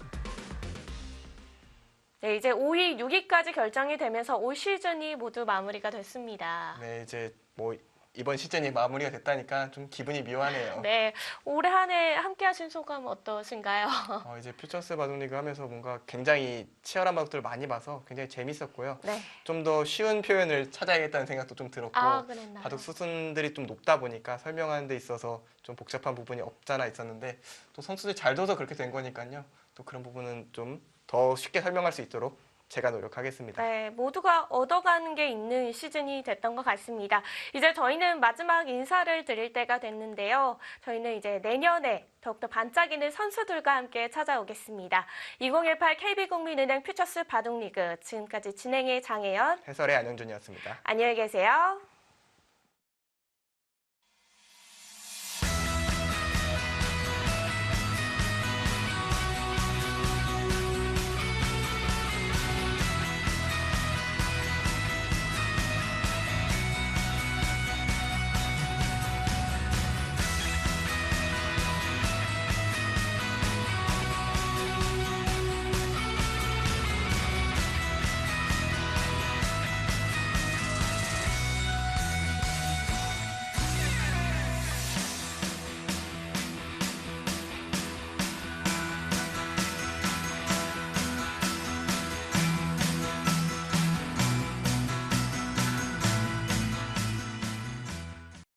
네, 이제 5위, 6위까지 결정이 되면서 올 시즌이 모두 마무리가 됐습니다. 네, 이제 뭐 이번 시즌이 마무리가 됐다니까 좀 기분이 묘하네요. 네, 올해 한 해 함께 하신 소감 어떠신가요? 이제 퓨처스 바둑리그 하면서 뭔가 굉장히 치열한 바둑들을 많이 봐서 굉장히 재밌었고요. 네. 좀 더 쉬운 표현을 찾아야겠다는 생각도 좀 들었고 그랬나요? 바둑 수순들이 좀 높다 보니까 설명하는 데 있어서 좀 복잡한 부분이 없잖아 있었는데 또 선수들이 잘 둬서 그렇게 된 거니까요. 또 그런 부분은 좀 더 쉽게 설명할 수 있도록 제가 노력하겠습니다. 네, 모두가 얻어가는 게 있는 시즌이 됐던 것 같습니다. 이제 저희는 마지막 인사를 드릴 때가 됐는데요. 저희는 이제 내년에 더욱더 반짝이는 선수들과 함께 찾아오겠습니다. 2018 KB국민은행 퓨처스 바둑리그 지금까지 진행의 장혜연, 해설의 안영준이었습니다. 안녕히 계세요.